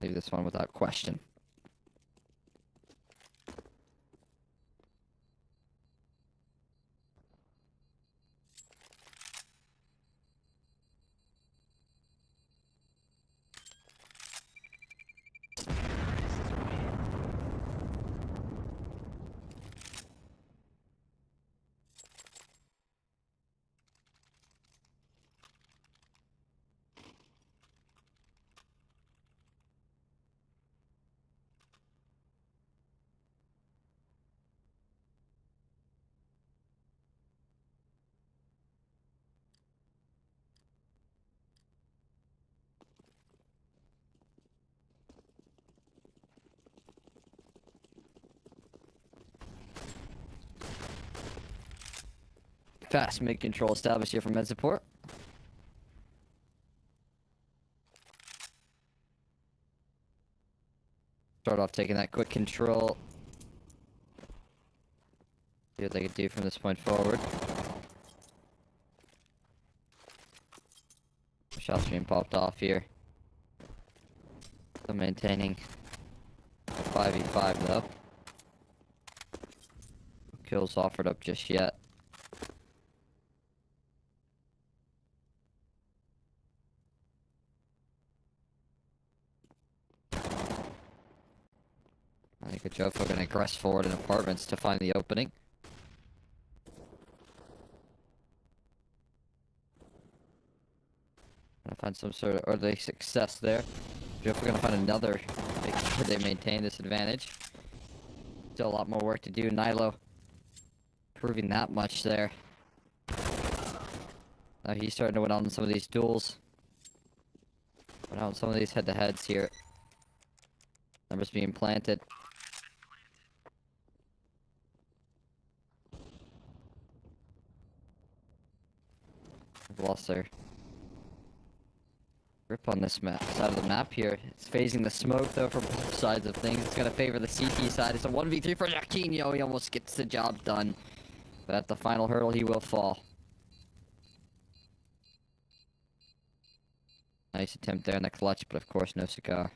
Leave this one without question. Fast mid-control established here from METIZPORT. Start off taking that quick control. See what they can do from this point forward. Shots being popped off here. Still maintaining a 5v5 though. No kills offered up just yet. I think Kajofo gonna aggress forward in apartments to find the opening. Gonna find some sort of early success there. Kajofo gonna find another, making sure they maintain this advantage. Still a lot more work to do. Nilo proving that much there. Now he's starting to win on some of these duels. Win on some of these head-to-heads here. Numbers being planted. Lost their grip on this map, side of the map here. It's phasing the smoke though from both sides of things. It's gonna favor the CT side. It's a 1v3 for Jaquinho. He almost gets the job done, but at the final hurdle he will fall. Nice attempt there in the clutch, but of course no cigar.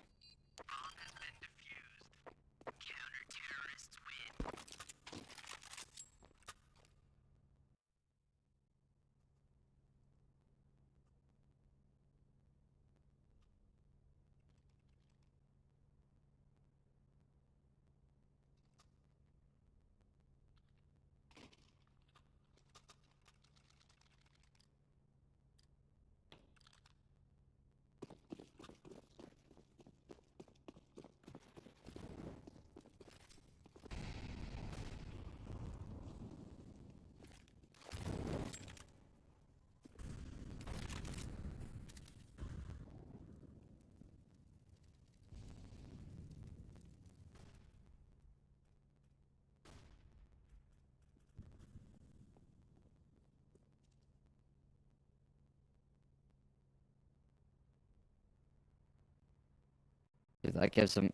That gives them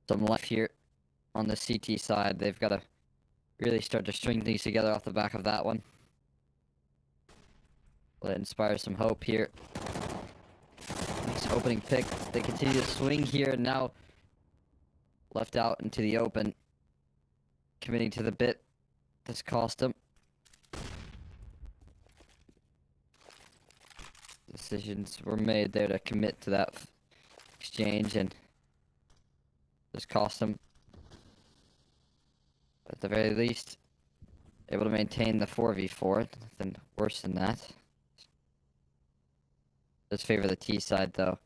some life here on the CT side. They've got to really start to string things together off the back of that one. Well, it inspires some hope here. Nice opening pick. They continue to swing here, and now left out into the open. Committing to the bit. This cost them. Decisions were made there to commit to that exchange, and just cost them. But at the very least, able to maintain the 4v4. Nothing worse than that. Does favor the T side though.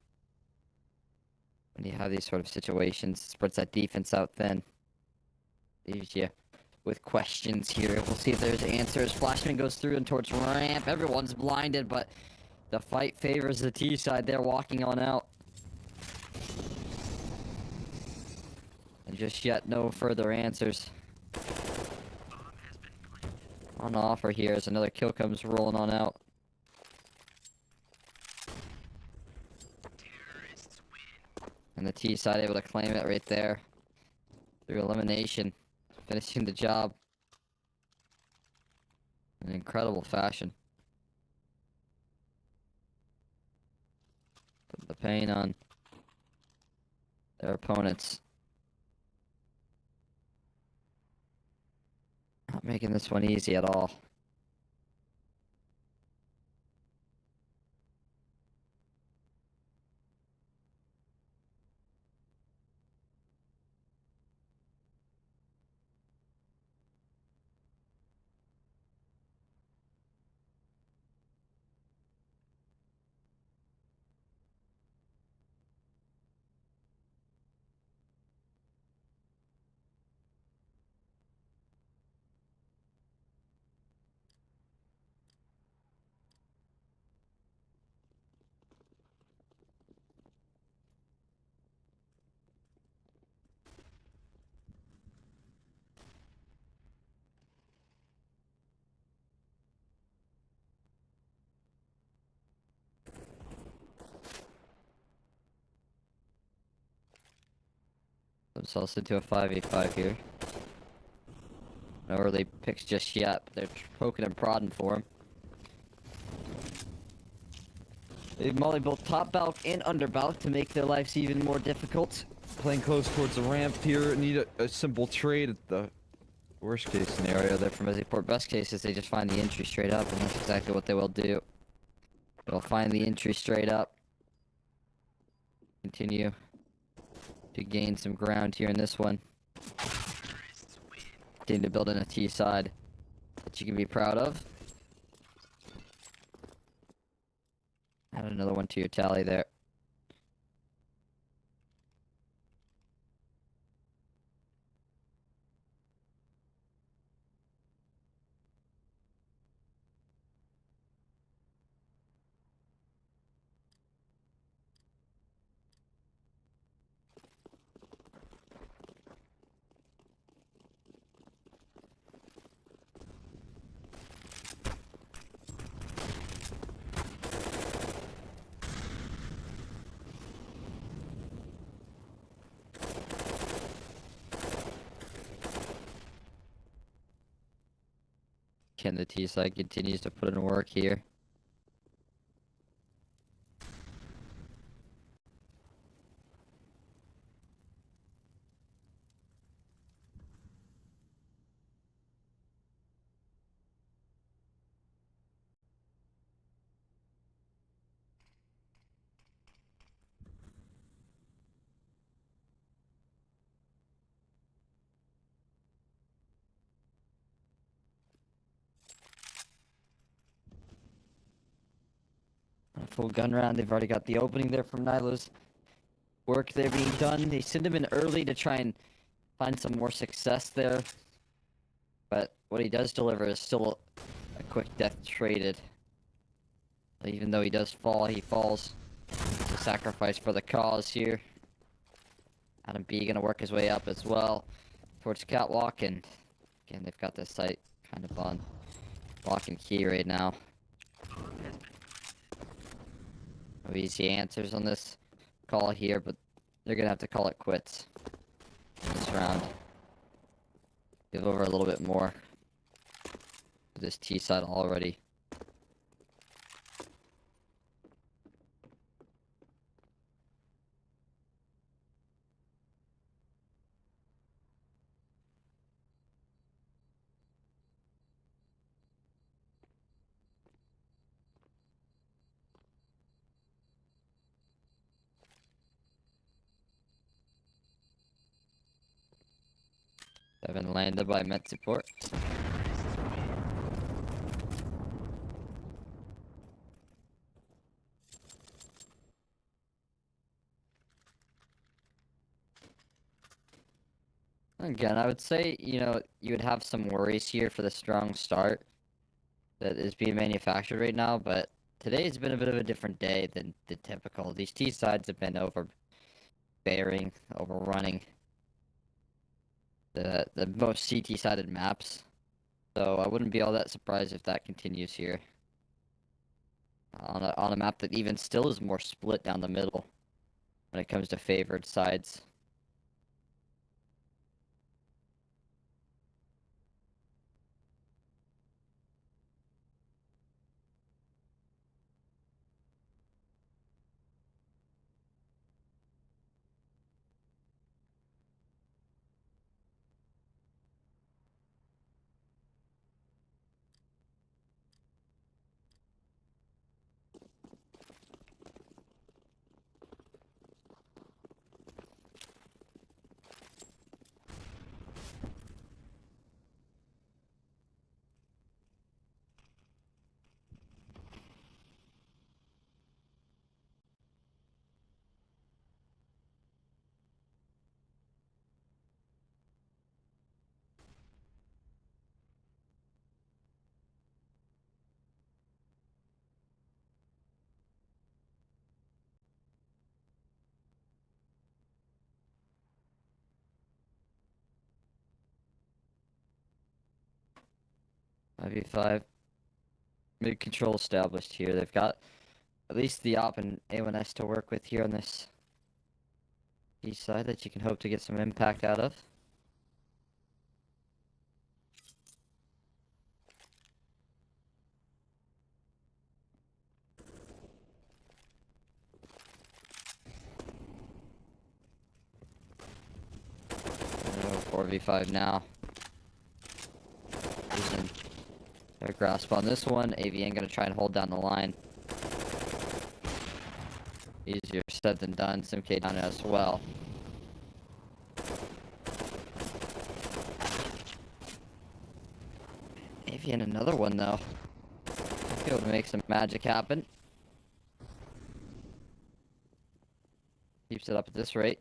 When you have these sort of situations, spreads that defense out thin. Leaves you with questions here. We'll see if there's answers. Flashman goes through and towards ramp. Everyone's blinded, but the fight favors the T side. They're walking on out. And just yet, no further answers. On offer here as another kill comes rolling on out. And the T side able to claim it right there. Through elimination. Finishing the job. In incredible fashion. Put the pain on their opponents. Not making this one easy at all. themselves into a 5v5 here. No early picks just yet, but they're poking and prodding for him. They've molly both top balk and under balk to make their lives even more difficult. Playing close towards the ramp here. Need a simple trade at the worst case scenario there From METIZPORT, best case is they just find the entry straight up, and that's exactly what they will do. They'll find the entry straight up. Continue to gain some ground here in this one. Continue to build in a T side that you can be proud of. Add another one to your tally there. Can the T side continues to put in work here. A full gun round. They've already got the opening there from Nilo's work there being done. They send him in early to try and find some more success there. But what he does deliver is still a quick death traded. Even though he does fall, he falls. It's a sacrifice for the cause here. Adam B gonna work his way up as well towards catwalk, and again they've got this site kind of on lock and key right now. No easy answers on this call here, but they're gonna have to call it quits in this round. Give over a little bit more to this T side already. Seven landed by METIZPORT. Again, I would say, you know, you would have some worries here for the strong start that is being manufactured right now, but today's been a bit of a different day than the typical. These T sides have been overbearing, overrunning the most CT sided maps, so I wouldn't be all that surprised if that continues here on a map that even still is more split down the middle when it comes to favored sides. IV5. Mid control established here. They've got at least the op and A1S to work with here on this East side that you can hope to get some impact out of. 4v5 now. Using their grasp on this one. AVN gonna try and hold down the line. Easier said than done. SimK down as well. AVN another one though. Be able to make some magic happen. Keeps it up at this rate.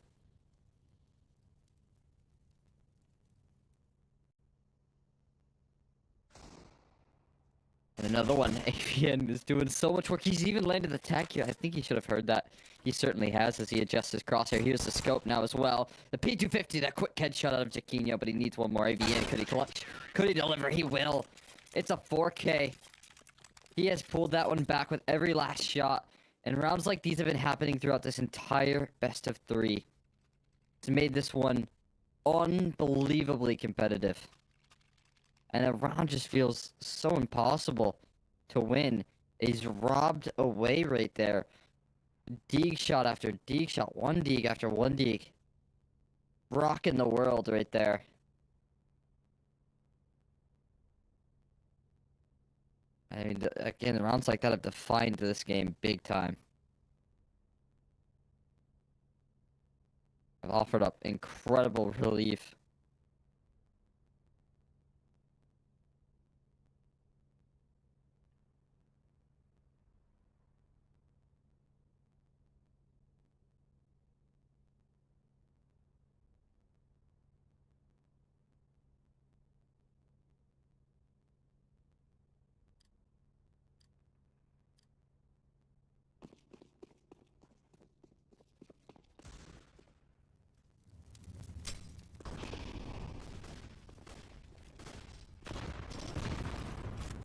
And another one. AVN is doing so much work. He's even landed the tag here. I think he should have heard that. He certainly has as he adjusts his crosshair. Here's the scope now as well. The P250, that quick headshot out of Jaquinho, but he needs one more. AVN, could he clutch? Could he deliver? He will. It's a 4K. He has pulled that one back with every last shot. And rounds like these have been happening throughout this entire best of 3. It's made this one unbelievably competitive. And a round just feels so impossible to win. He's robbed away right there. Deeg shot after Deeg shot. One Deeg after one Deeg. Rocking the world right there. I mean, again, the rounds like that have defined this game big time. I've offered up incredible relief.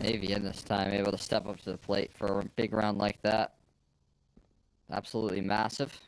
AVN this time able to step up to the plate for a big round like that. Absolutely massive.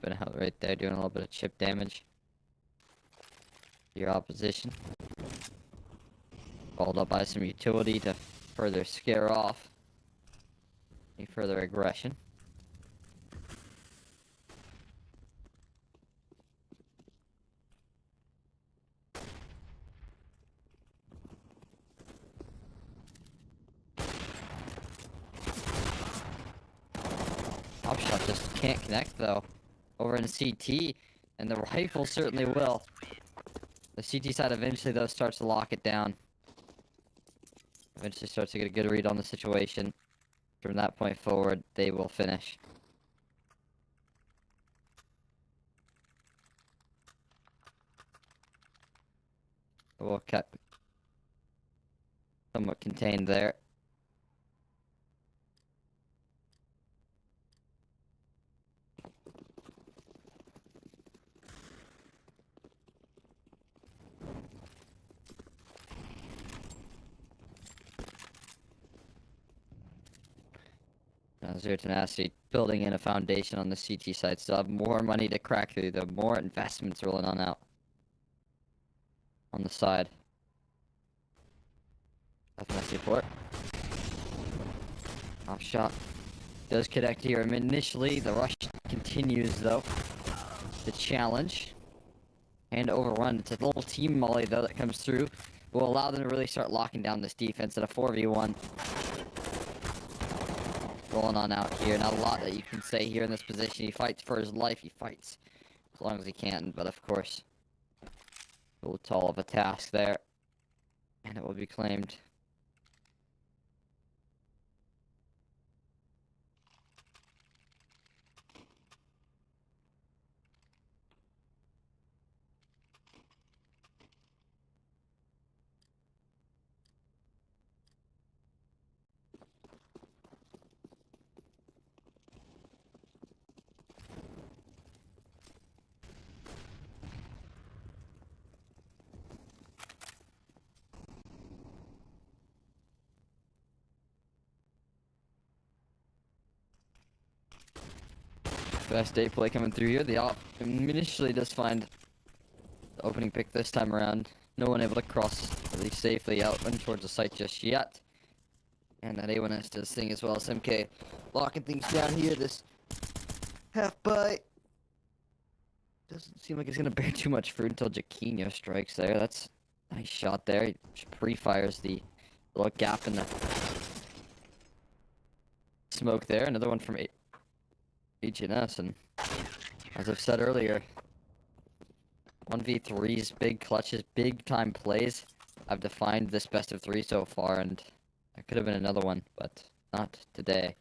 Tipping out right there, doing a little bit of chip damage. Your opposition. Followed up by some utility to further scare off any further aggression. Top shot just can't connect though. Over in CT, and the rifle certainly will. The CT side eventually though starts to lock it down. Eventually starts to get a good read on the situation. From that point forward, they will finish. We'll cut somewhat contained there. Zero Tenacity building in a foundation on the CT side. Still have more money to crack through, the more investments rolling on out. On the side. METIZPORT. Off shot. Does connect here initially. The rush continues though. The challenge. And overrun. It's a little team molly though that comes through. Will allow them to really start locking down this defense at a 4v1. Rolling on out here. Not a lot that you can say here in this position. He fights for his life. He fights as long as he can. But of course, a little tall of a task there. And it will be claimed. Fast 8 play coming through here. The op initially does find the opening pick this time around. No one able to cross at least safely out and towards the site just yet. And that A1S does thing as well. SMK locking things down here. This half by doesn't seem like it's gonna bear too much fruit until Jaquinho strikes there. That's a nice shot there. He just pre-fires the little gap in the smoke there. Another one from HNS, and as I've said earlier, 1v3s, big clutches, big time plays. I've defined this best of 3 so far, and there could have been another one, but not today.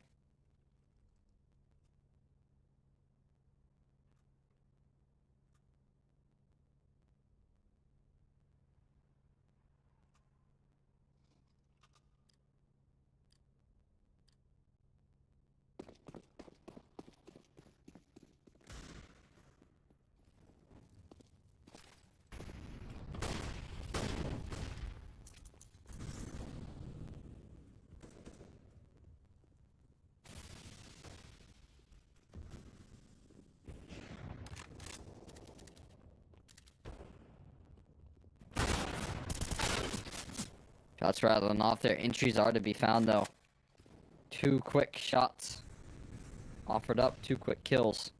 Shots rattling off there. Entries are to be found, though. 2 quick shots offered up, 2 quick kills.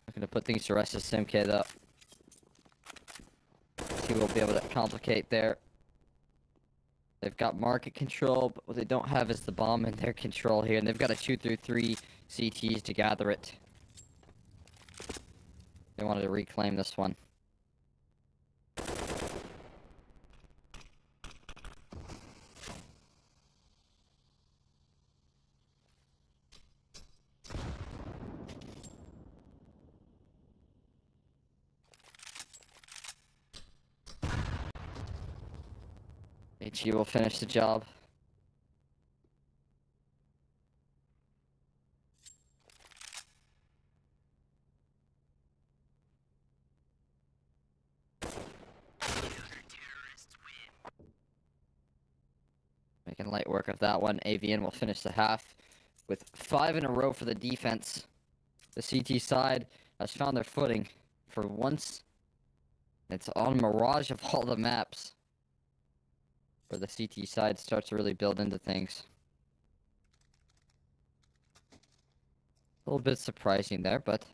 Looking to put things to rest as SMK, though. He will be able to complicate there. They've got market control, but what they don't have is the bomb in their control here, and they've got to chew through 3 CTs to gather it. They wanted to reclaim this one. HE will finish the job. Making light work of that one. AVN will finish the half with 5 in a row for the defense. The CT side has found their footing for once. It's on Mirage of all the maps where the CT side starts to really build into things. A little bit surprising there, but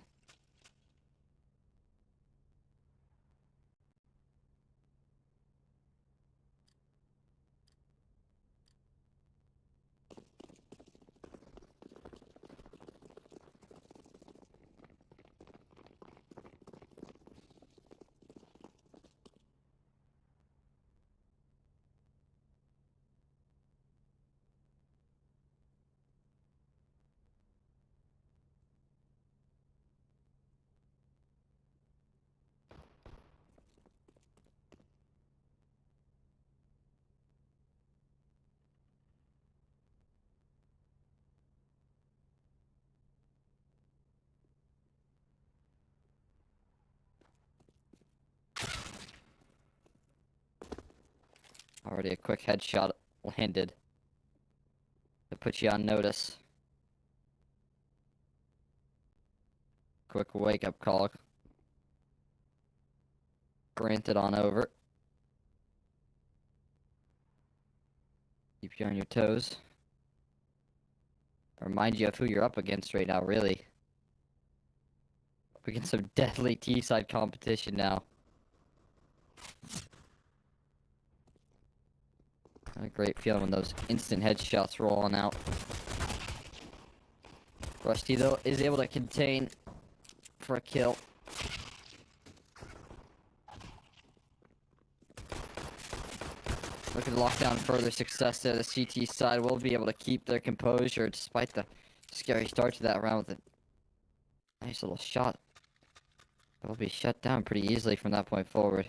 already a quick headshot landed to put you on notice. Quick wake-up call. Granted on over. Keep you on your toes. Remind you of who you're up against right now, really. Up against some deadly T-side competition now. A great feeling when those instant headshots rolling out. Rusty, though, is able to contain for a kill. Looking to lock down further success there. The CT side will be able to keep their composure despite the scary start to that round with a nice little shot. They'll be shut down pretty easily from that point forward.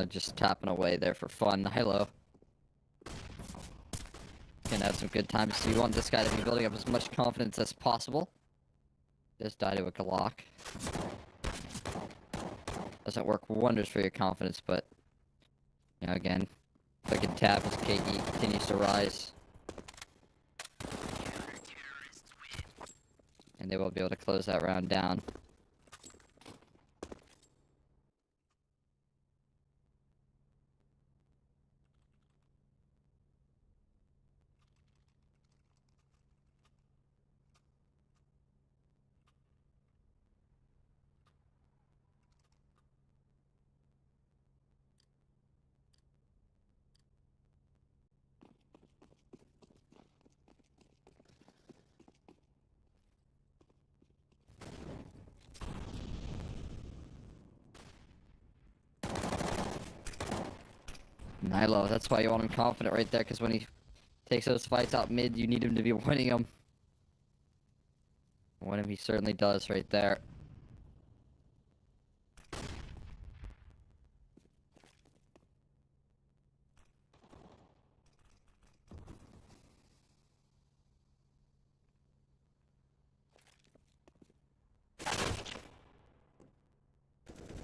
Just tapping away there for fun. Hilo. Can have some good times. So you want this guy to be building up as much confidence as possible. Just die to a Glock. Doesn't work wonders for your confidence, but you know, again, click and tap as KD continues to rise. And they will be able to close that round down. Nilo, that's why you want him confident right there, because when he takes those fights out mid, you need him to be winning them. Win him, he certainly does right there.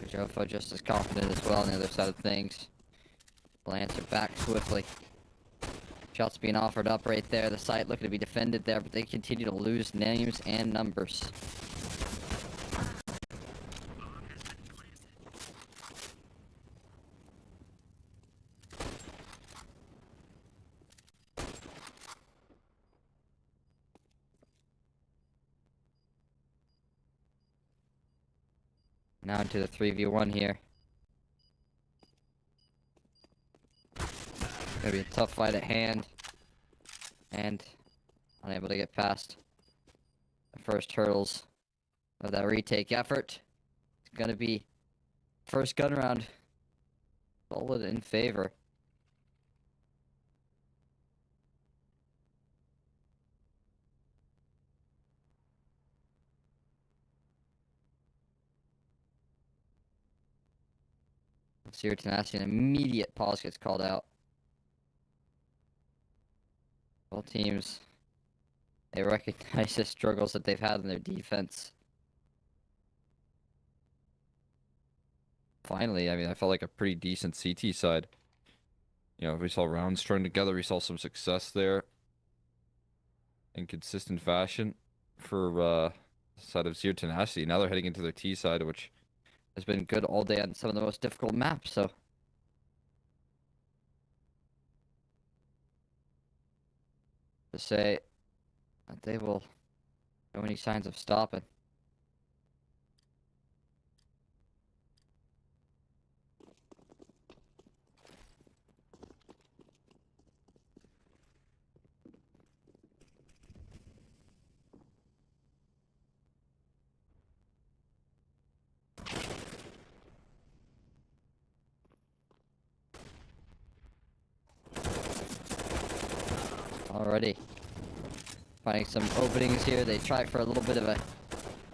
Kajofo just as confident as well on the other side of things. Lancer back swiftly. Shots being offered up right there. The site looking to be defended there, but they continue to lose names and numbers. Now into the 3v1 here. Gonna be a tough fight at hand. And unable to get past the first hurdles of that retake effort. It's gonna be first gun round. Solid in favor. Let's see here, TENACITY, an immediate pause gets called out. Both teams, they recognize the struggles that they've had in their defense. Finally, I mean, I felt like a pretty decent CT side. You know, we saw rounds strung together. We saw some success there in consistent fashion for the side of Zero TENACITY. Now they're heading into their T side, which Has been good all day on some of the most difficult maps, so to say that they will show any signs of stopping. Already finding some openings here. They try for a little bit of a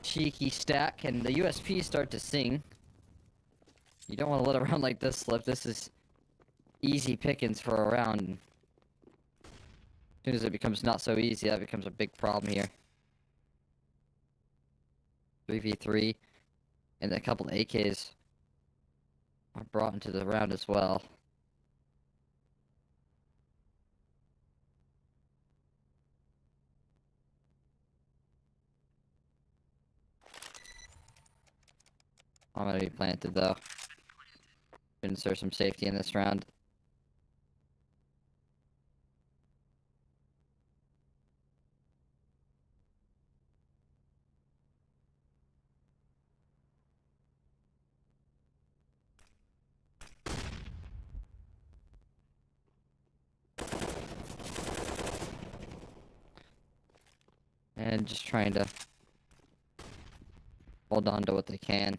cheeky stack, and the USPs start to sing. You don't want to let a round like this slip. This is easy pickings for a round. As soon as it becomes not so easy, that becomes a big problem here. 3v3, and a couple of AKs are brought into the round as well. I'm gonna be planted though. Insert some safety in this round. And just trying to hold on to what they can.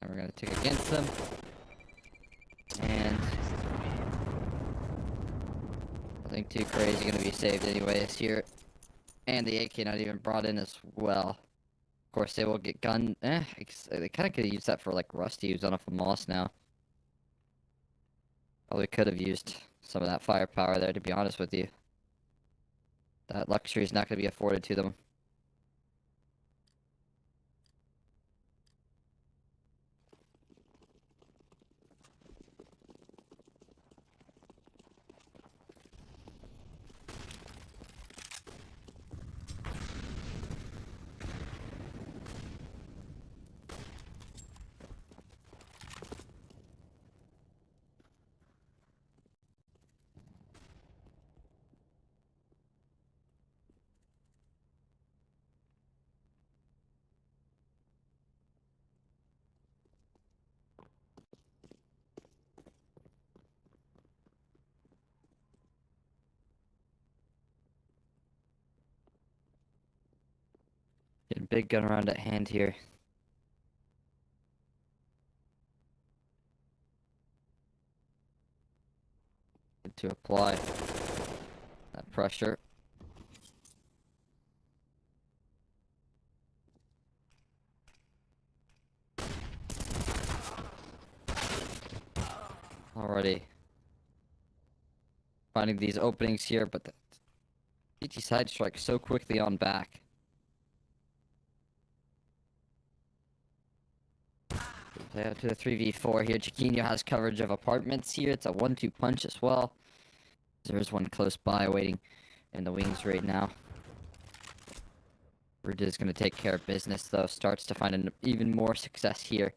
And we're gonna tick against them. And nothing too crazy gonna be saved anyways here. And the AK not even brought in as well. Of course, they will get gun. They kind of could have used that for like Rusty, who's on a Moss now. Probably could have used some of that firepower there, to be honest with you. That luxury is not going to be afforded to them. Getting big gun around at hand here. Good to apply that pressure. Already finding these openings here, but the CT side strikes so quickly on back. Play out to the 3v4 here. Chiquinho has coverage of apartments here. It's a 1-2 punch as well. There's one close by waiting in the wings right now. Ridge is going to take care of business, though. Starts to find even more success here.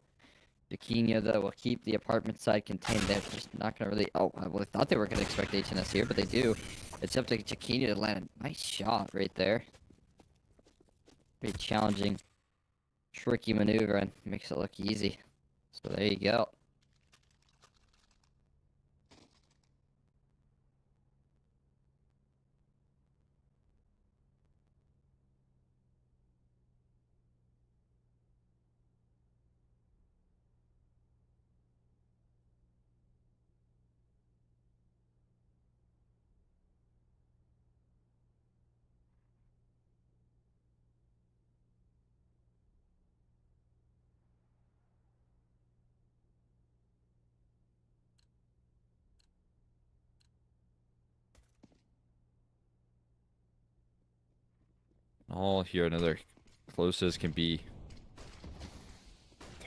Chiquinho, though, will keep the apartment side contained. They're just not going to really... Oh, I really thought they were going to expect HNS here, but they do. It's up to Chiquinho to land a nice shot right there. Very challenging, tricky maneuver, and makes it look easy. So there you go. All here, another close as can be.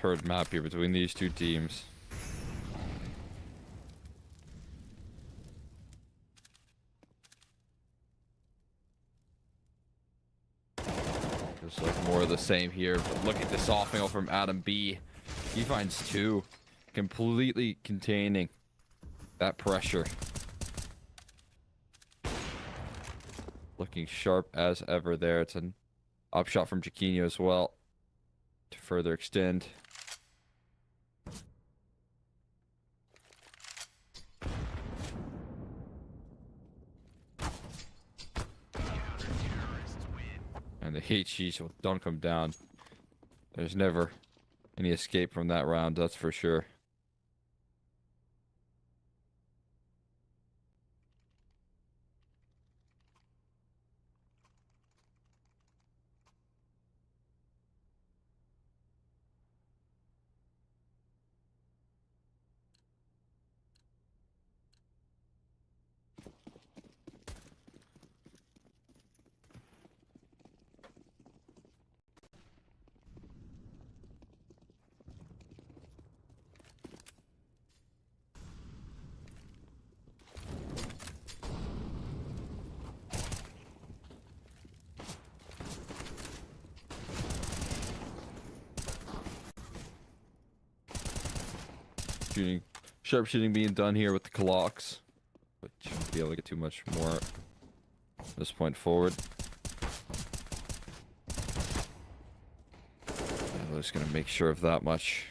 Third map here between these two teams. Just like more of the same here. But look at the softening from Adam B. He finds two, completely containing that pressure. Looking sharp as ever there. It's an upshot from Chiquinho as well to further extend. And the HGs don't come down. There's never any escape from that round, that's for sure. Sharp shooting being done here with the clocks, but shouldn't be able to get too much more from this point forward. I'm just gonna make sure of that much.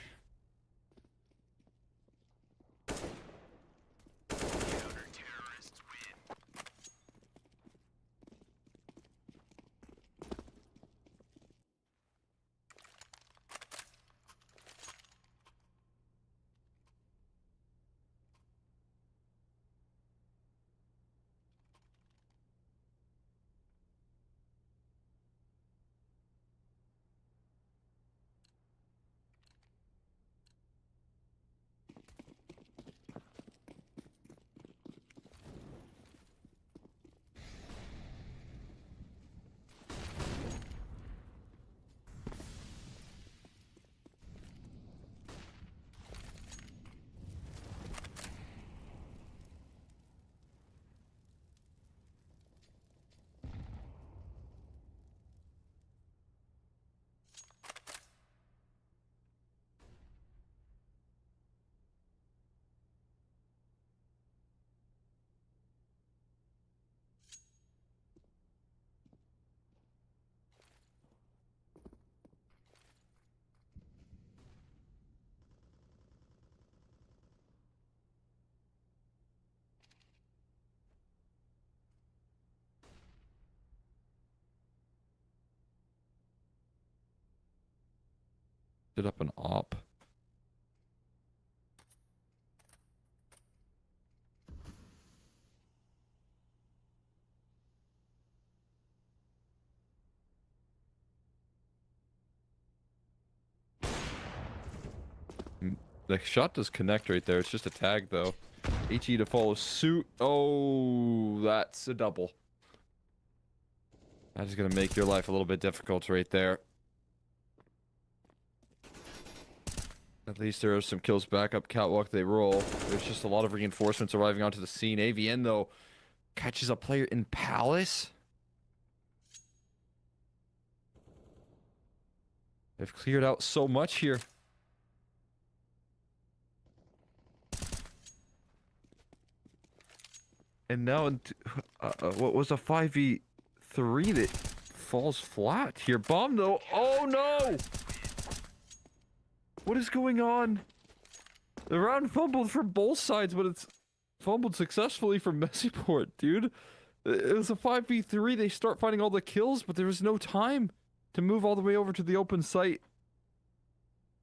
Stood up an op. The shot does connect right there. It's just a tag, though. HE to follow suit. Oh, that's a double. That is going to make your life a little bit difficult right there. At least there are some kills back up catwalk they roll. There's just a lot of reinforcements arriving onto the scene. AVN, though, catches a player in Palace. They've cleared out so much here. And now, what was a 5v3 that falls flat here? Bomb, though. Oh, no! What is going on? The round fumbled for both sides, but it's fumbled successfully for METIZPORT, dude. It was a 5v3. They start finding all the kills, but there was no time to move all the way over to the open site.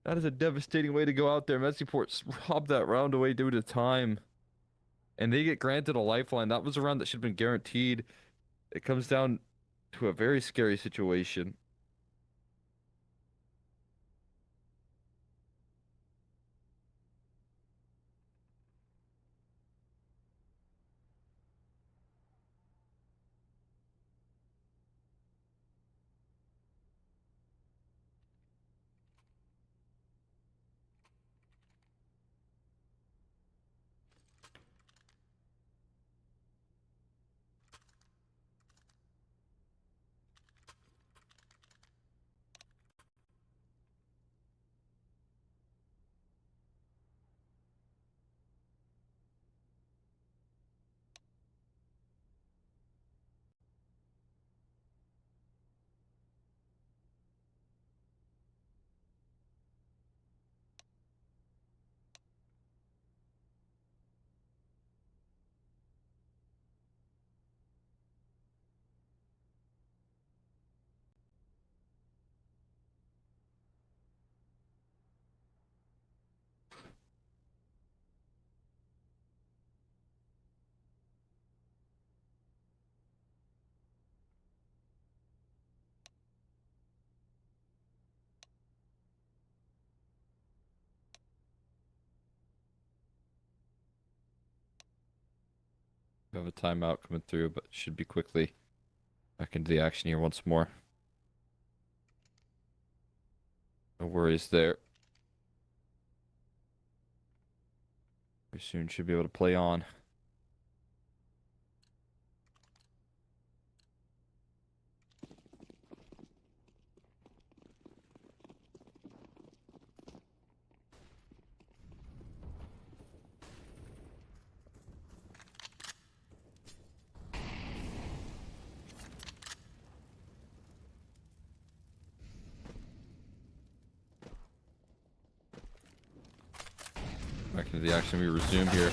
That is a devastating way to go out there. METIZPORT robbed that round away due to time. And they get granted a lifeline. That was a round that should have been guaranteed. It comes down to a very scary situation. We have a timeout coming through, but should be quickly back into the action here once more. No worries there. We soon should be able to play on. Back into the action, we resume here.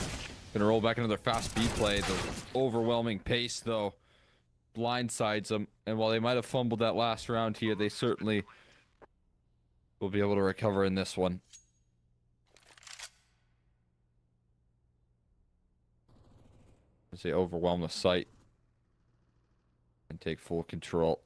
Gonna roll back into their fast B play. The overwhelming pace, though, blindsides them. And while they might have fumbled that last round here, they certainly will be able to recover in this one. As they overwhelm the site and take full control.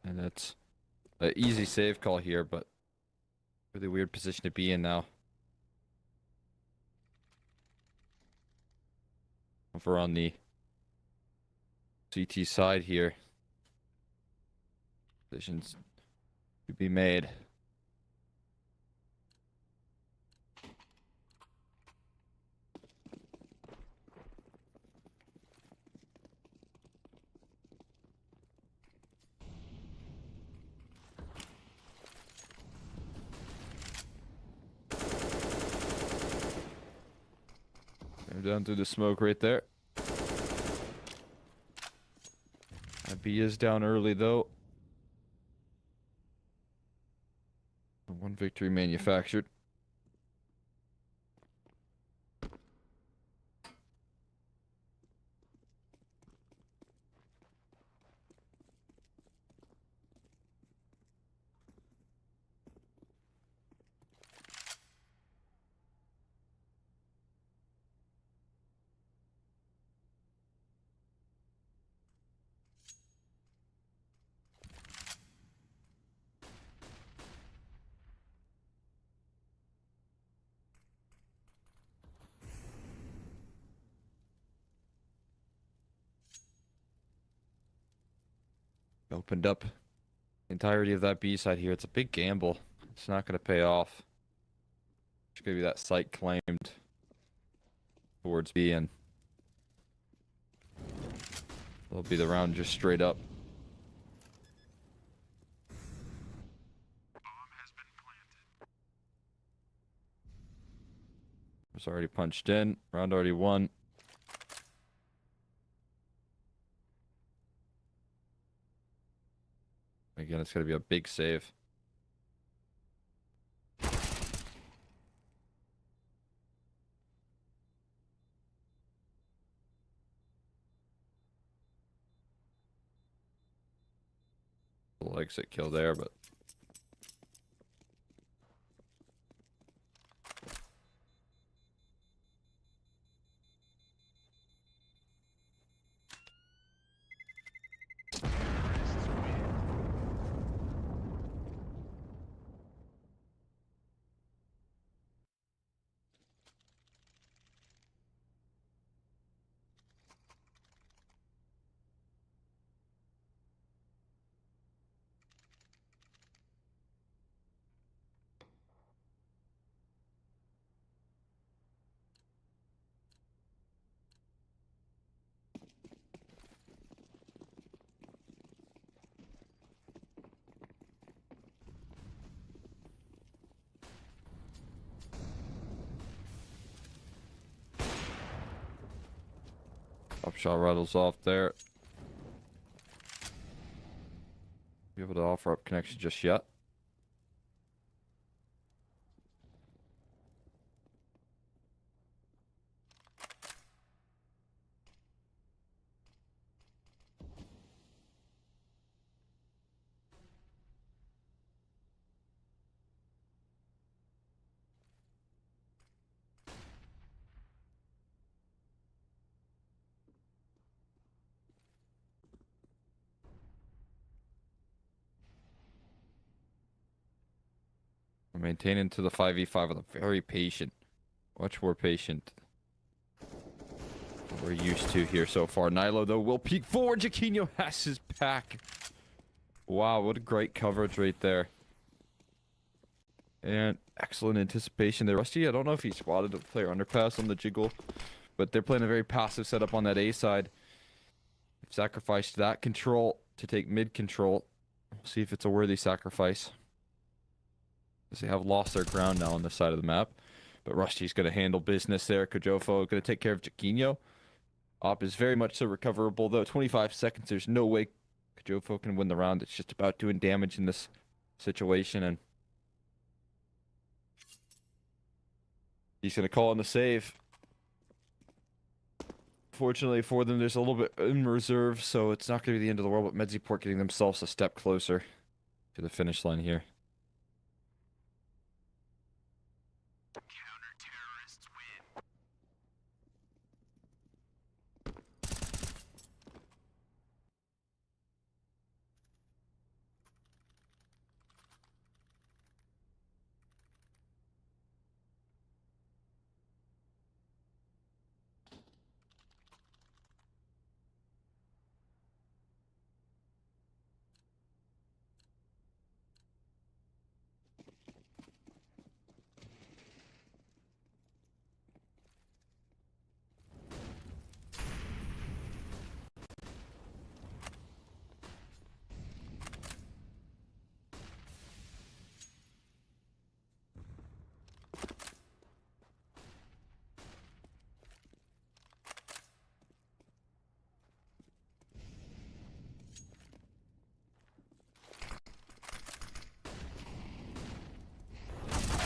And that's an easy save call here, but really weird position to be in now. Over on the CT side here. Decisions to be made. They're down through the smoke right there. That B is down early though. One victory manufactured. Opened up the entirety of that B side here. It's a big gamble. It's not going to pay off. It's going to be that site claimed towards B, and it'll be the round just straight up. It's already punched in. Round already won. Again, it's going to be a big save. Little exit kill there, but top shot rattles off there. Be able to offer up connection just yet. We're maintaining to the 5v5 with a very patient, much more patient than we're used to here so far. Nilo, though, will peek forward. Jaquinho has his pack. Wow, what a great coverage right there. And excellent anticipation there. Rusty, I don't know if he spotted a player underpass on the jiggle, but they're playing a very passive setup on that A side. They've sacrificed that control to take mid control. We'll see if it's a worthy sacrifice, as they have lost their ground now on this side of the map. But Rusty's going to handle business there. Kajofo going to take care of Jaquinho. Op is very much so recoverable, though. 25 seconds. There's no way Kajofo can win the round. It's just about doing damage in this situation, and he's going to call in the save. Fortunately for them, there's a little bit in reserve, so it's not going to be the end of the world, but METIZPORT getting themselves a step closer to the finish line here.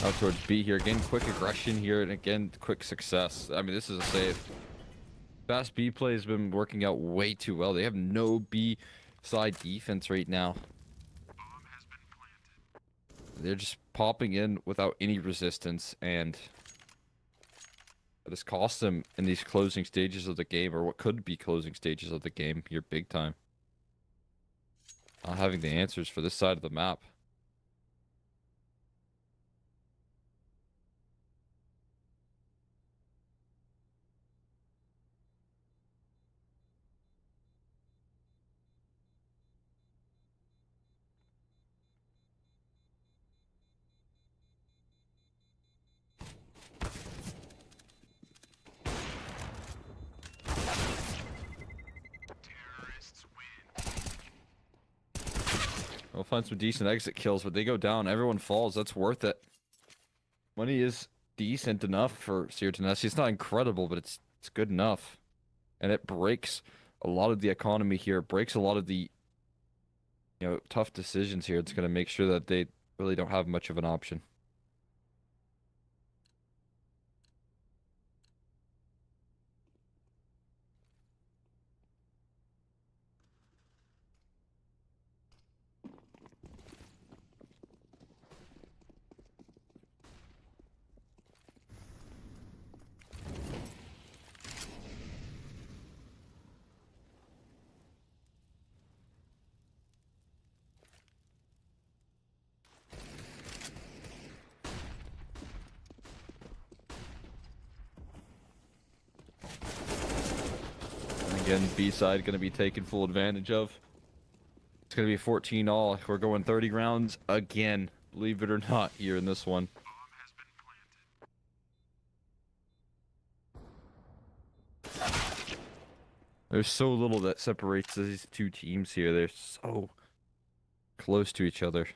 Out towards B here. Again, quick aggression here, and again, quick success. I mean, this is a save. Fast B play has been working out way too well. They have no B side defense right now. They're just popping in without any resistance, and this cost them in these closing stages of the game, or what could be closing stages of the game here big time. Not having the answers for this side of the map. We'll find some decent exit kills, but they go down. Everyone falls. That's worth it. Money is decent enough for CCT. It's not incredible, but it's good enough. And it breaks a lot of the economy here. It breaks a lot of the tough decisions here. It's going to make sure that they really don't have much of an option. Again, B side going to be taken full advantage of. It's going to be 14 all. We're going 30 rounds again, believe it or not, here in this one. There's so little that separates these two teams here. They're so close to each other.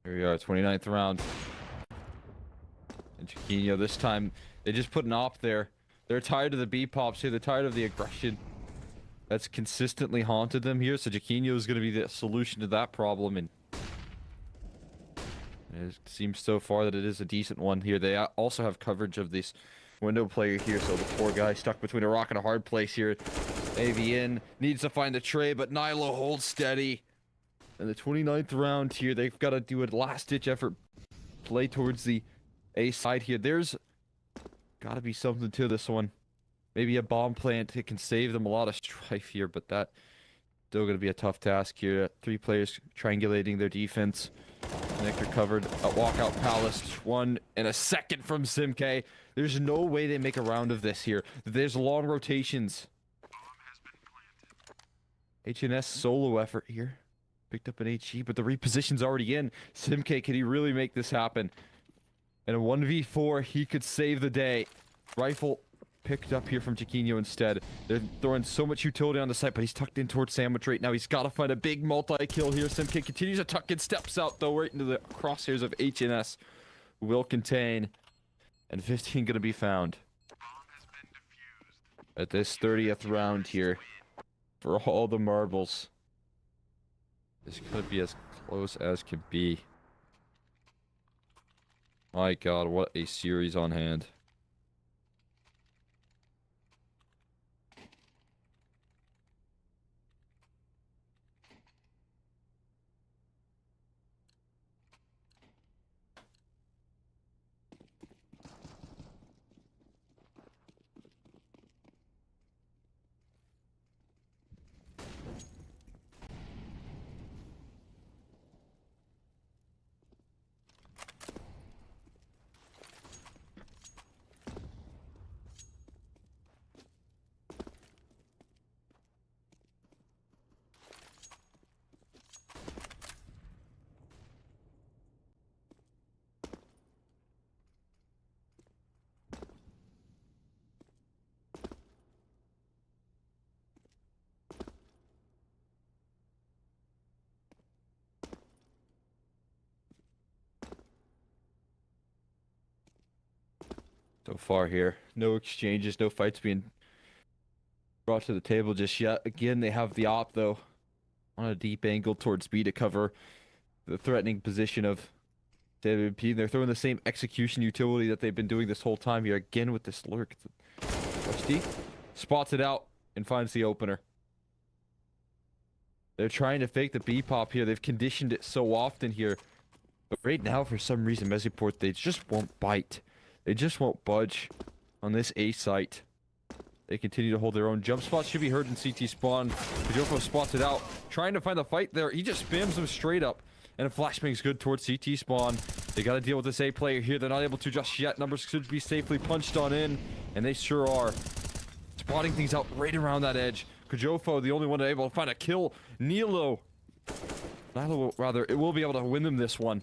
Here we are, 29th round. And Chiquinho, this time, they just put an op there. They're tired of the B-pops here. They're tired of the aggression that's consistently haunted them here. So Chiquinho is going to be the solution to that problem. And it seems so far that it is a decent one here. They also have coverage of this window player here. So the poor guy stuck between a rock and a hard place here. AVN needs to find the tray, but Nilo holds steady. In the 29th round here, they've got to do a last-ditch effort play towards the A side here. There's got to be something to this one. Maybe a bomb plant. It can save them a lot of strife here, but that's still going to be a tough task here. 3 players triangulating their defense. Nectar covered. A walkout Palace. 1 and a second from Simk. There's no way they make a round of this here. There's long rotations. HNS solo effort here. Picked up an HE, but the reposition's already in. Simk, can he really make this happen? In a 1v4, he could save the day. Rifle picked up here from Chiquinho instead. They're throwing so much utility on the site, but he's tucked in towards Sandwich right now. He's got to find a big multi-kill here. Simkid continues to tuck in, steps out though, right into the crosshairs of HNS. Will contain, and 15 gonna be found. At this 30th round here, for all the marbles. This could be as close as can be. My god, what a series on hand. So far here, no exchanges, no fights being brought to the table just yet. Again, they have the op though on a deep angle towards B to cover the threatening position of WP. They're throwing the same execution utility that they've been doing this whole time here. Again with this lurk. HD spots it out and finds the opener. They're trying to fake the B pop here. They've conditioned it so often here. But right now, for some reason, METIZPORT, they just won't bite. They just won't budge on this A site. They continue to hold their own. Jump spots should be heard in CT spawn. Kajofo spots it out. Trying to find the fight there. He just spams them straight up. And a flashbang's good towards CT spawn. They got to deal with this A player here. They're not able to just yet. Numbers should be safely punched on in. And they sure are. Spotting things out right around that edge. Kajofo, the only one able to find a kill. Nilo, rather, it will be able to win them this one.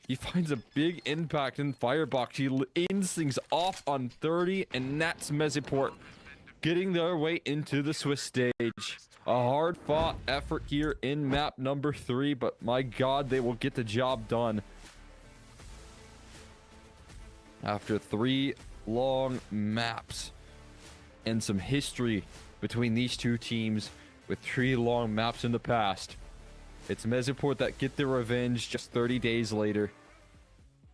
He finds a big impact in Firebox. He ends things off on 30, and that's METIZPORT getting their way into the Swiss stage. A hard-fought effort here in map number 3, but my god, they will get the job done. After 3 long maps and some history between these two teams with 3 long maps in the past, it's METIZPORT that get their revenge just 30 days later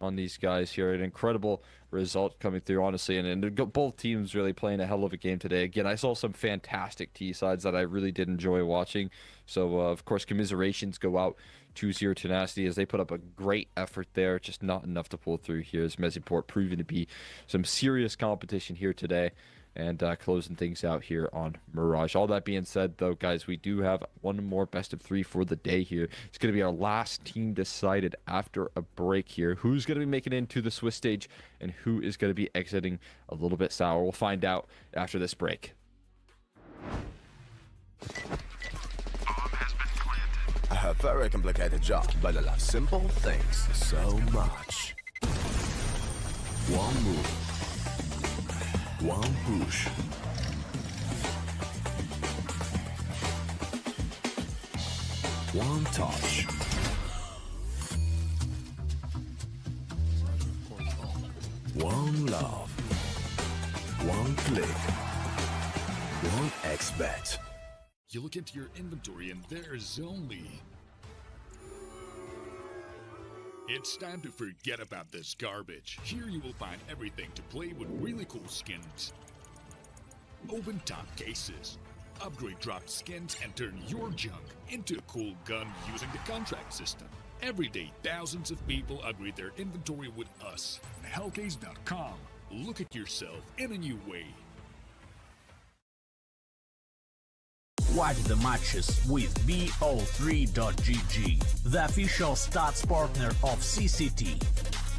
on these guys here. An incredible result coming through, honestly, and both teams really playing a hell of a game today. Again, I saw some fantastic T sides that I really did enjoy watching. So, of course, commiserations go out to Zero Tenacity as they put up a great effort there. Just not enough to pull through here as METIZPORT proving to be some serious competition here today. And closing things out here on Mirage. All that being said, though, guys, we do have one more best of 3 for the day here. It's going to be our last team decided after a break here. Who's going to be making it into the Swiss stage and who is going to be exiting a little bit sour? We'll find out after this break. I have very complicated job, but I love simple things so much. One move. One push. One touch. One love. One click. One XBet. You look into your inventory and there's only... It's time to forget about this garbage. Here you will find everything to play with really cool skins. Open top cases. Upgrade dropped skins and turn your junk into a cool gun using the contract system. Every day, thousands of people upgrade their inventory with us. Hellcase.com. Look at yourself in a new way. Watch the matches with BO3.GG, the official stats partner of CCT.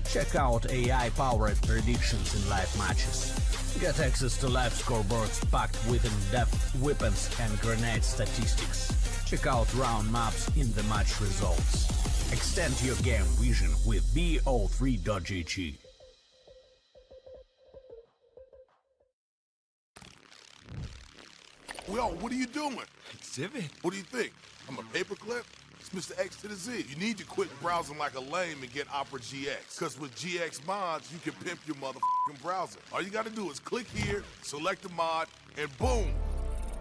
Check out AI-powered predictions in live matches. Get access to live scoreboards packed with in-depth weapons and grenade statistics. Check out round maps in the match results. Extend your game vision with BO3.GG. Yo, what are you doing? Exhibit. What do you think? I'm a paperclip? It's Mr. X to the Z. You need to quit browsing like a lame and get Opera GX. Cause with GX mods, you can pimp your motherfucking browser. All you gotta do is click here, select a mod, and boom!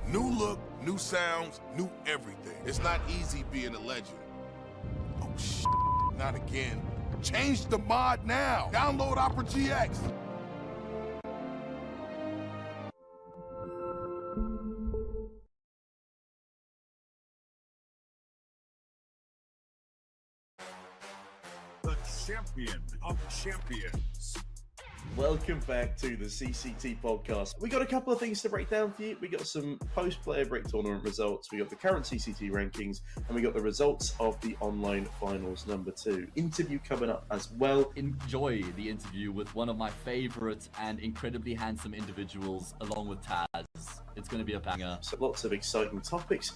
New look, new sounds, new everything. It's not easy being a legend. Oh shit, not again. Change the mod now. Download Opera GX. The champion of champions. Welcome back to the CCT podcast. We got a couple of things to break down for you. We got some post-player break tournament results. We got the current CCT rankings, and we got the results of the online finals number 2. Interview coming up as well. Enjoy the interview with one of my favorite and incredibly handsome individuals, along with Taz. It's going to be a banger. So lots of exciting topics.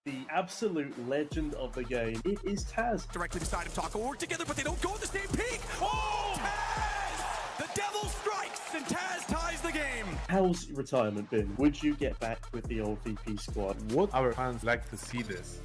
The absolute legend of the game. It is Taz. Directly beside him, Taco work together, but they don't go in the same peak. Oh! Taz! The devil strikes, and Taz ties the game. How's retirement been? Would you get back with the old VP squad? Would our fans like to see this?